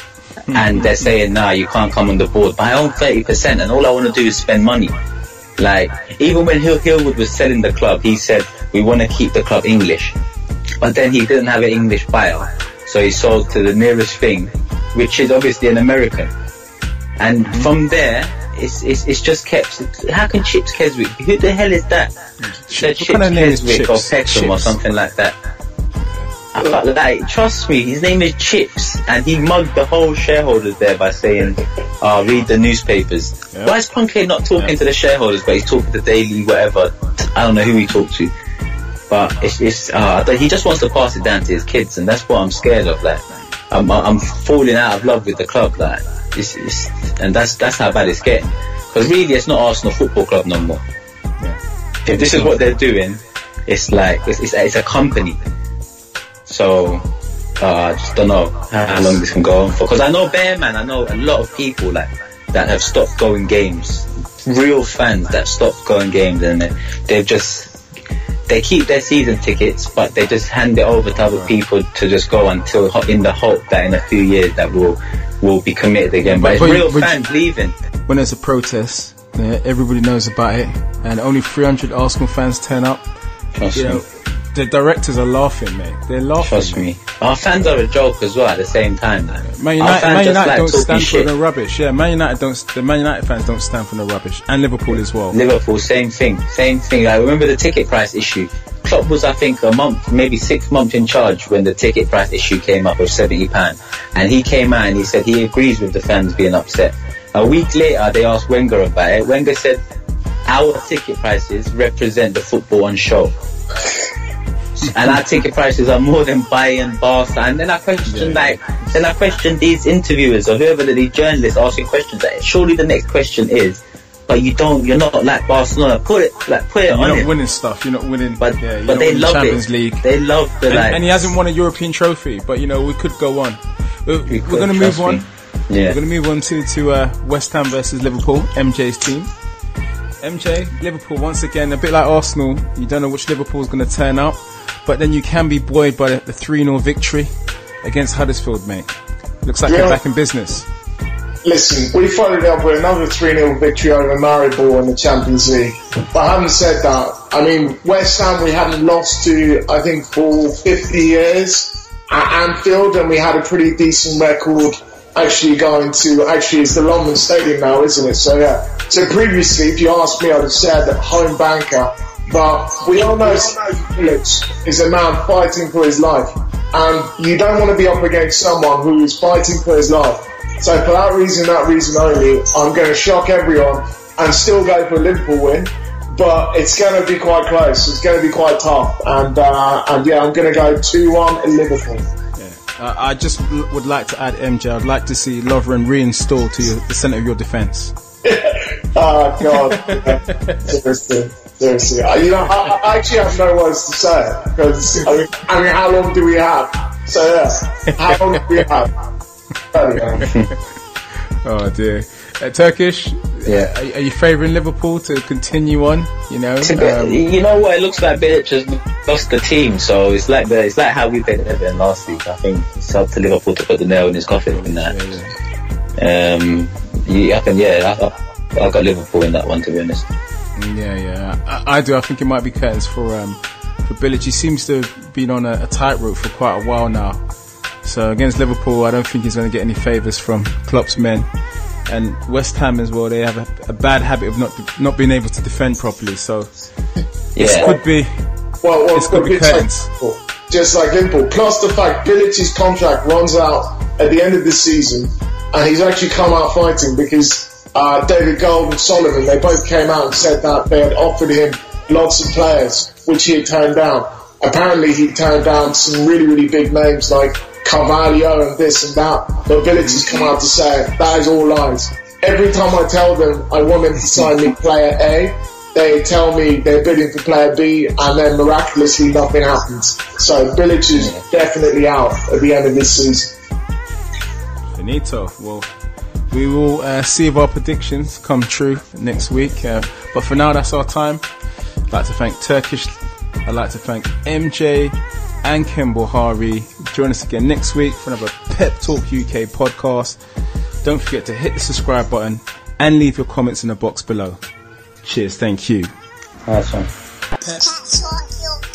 And they're saying, nah, you can't come on the board. But I own 30%, and all I want to do is spend money. Like, even when Hillwood was selling the club, he said, we want to keep the club English. But then he didn't have an English buyer. So he sold to the nearest thing, which is obviously an American. And from there, it's just kept. How can Chips Keswick? Who the hell is that? Chips Keswick or Peckham or something like that. Like, trust me, his name is Chips, and he mugged the whole shareholders there by saying, read the newspapers. Why is Punkay not talking to the shareholders, but he's talking to Daily whatever? I don't know who he talked to, but he just wants to pass it down to his kids, and that's what I'm scared of. Like, I'm falling out of love with the club, like, and that's how bad it's getting. Because really, it's not Arsenal Football Club no more. If this is what they're doing, it's like it's a company. So, I just don't know how long this can go on for. Because I know I know a lot of people like that have stopped going games. Real fans that stopped going games, and they keep their season tickets, but they just hand it over to other people to just go until, in the hope that in a few years that we'll be committed again. But it's real fans leaving. When there's a protest, everybody knows about it, and only 300 Arsenal fans turn up. Trust me. The directors are laughing, mate. They're laughing. Trust me. Our fans are a joke as well at the same time. Man United don't stand for no rubbish. Yeah, the Man United fans don't stand for no rubbish. And Liverpool as well. Liverpool, same thing. I remember the ticket price issue. Klopp was, I think, a month, maybe 6 months in charge when the ticket price issue came up of £70. And he came out and he said he agrees with the fans being upset. A week later, they asked Wenger about it. Wenger said, our ticket prices represent the football on show. And our ticket prices are more than Bayern, Barca. And then I questioned these interviewers or whoever, these journalists asking questions. Like, surely the next question is, but you're not like Barcelona. Put it on it. You're not winning stuff. You're not winning. But they love Champions League. They love and he hasn't won a European trophy. But we could go on. We're going to move on. Yeah. We're going to move on to West Ham versus Liverpool. MJ's team. MJ, Liverpool once again, a bit like Arsenal. You don't know which Liverpool's going to turn up. But then you can be buoyed by the 3-0 victory against Huddersfield, mate. Looks like they're back in business. Listen, we followed up with another 3-0 victory over Maribor in the Champions League. But having said that, I mean, West Ham we haven't lost to, I think, for 50 years at Anfield, and we had a pretty decent record actually going to, it's the London Stadium now, isn't it? So, yeah. So previously, if you asked me, I'd have said that home banker. But we all know Phillips is a man fighting for his life, and you don't want to be up against someone who is fighting for his life. So for that reason only, I'm going to shock everyone and still go for a Liverpool win, but it's going to be quite close. It's going to be quite tough, and yeah, I'm going to go 2-1 in Liverpool. Yeah. I just would like to add, MJ, I'd like to see Lovren reinstalled to the centre of your defence. Oh God! Seriously. I actually have no words to say, because I mean, how long do we have? So yeah, how long do we have? Oh dear. Turkish. Yeah. Are you favouring Liverpool to continue on? You know what? It looks like Bilic has lost the team, so it's like how we played Everton last week. I think it's up to Liverpool to put the nail in his coffin in that. I've got Liverpool in that one, to be honest. Yeah. I do. I think it might be curtains for Bilic. He seems to have been on a tightrope for quite a while now. So against Liverpool, I don't think he's going to get any favours from Klopp's men. And West Ham as well, they have a bad habit of not being able to defend properly. So this could be curtains. Just like Liverpool. Plus the fact Bilic's contract runs out at the end of the season, and he's actually come out fighting, because David Gold and Solomon, they both came out and said that they had offered him lots of players, which he had turned down. Apparently he turned down some really, really big names like XAVIER and this and that, but Village has come out to say that is all lies. Every time I tell them I want them to sign me player A, they tell me they're bidding for player B, and then miraculously nothing happens. So Village is definitely out at the end of this season. Finito. Well, we will see if our predictions come true next week. But for now, that's our time. I'd like to thank Turkish. I'd like to thank MJ and Ken Buhari. Join us again next week for another Pep Talk UK podcast. Don't forget to hit the subscribe button and leave your comments in the box below. Cheers, thank you. Awesome. Pep Talk UK.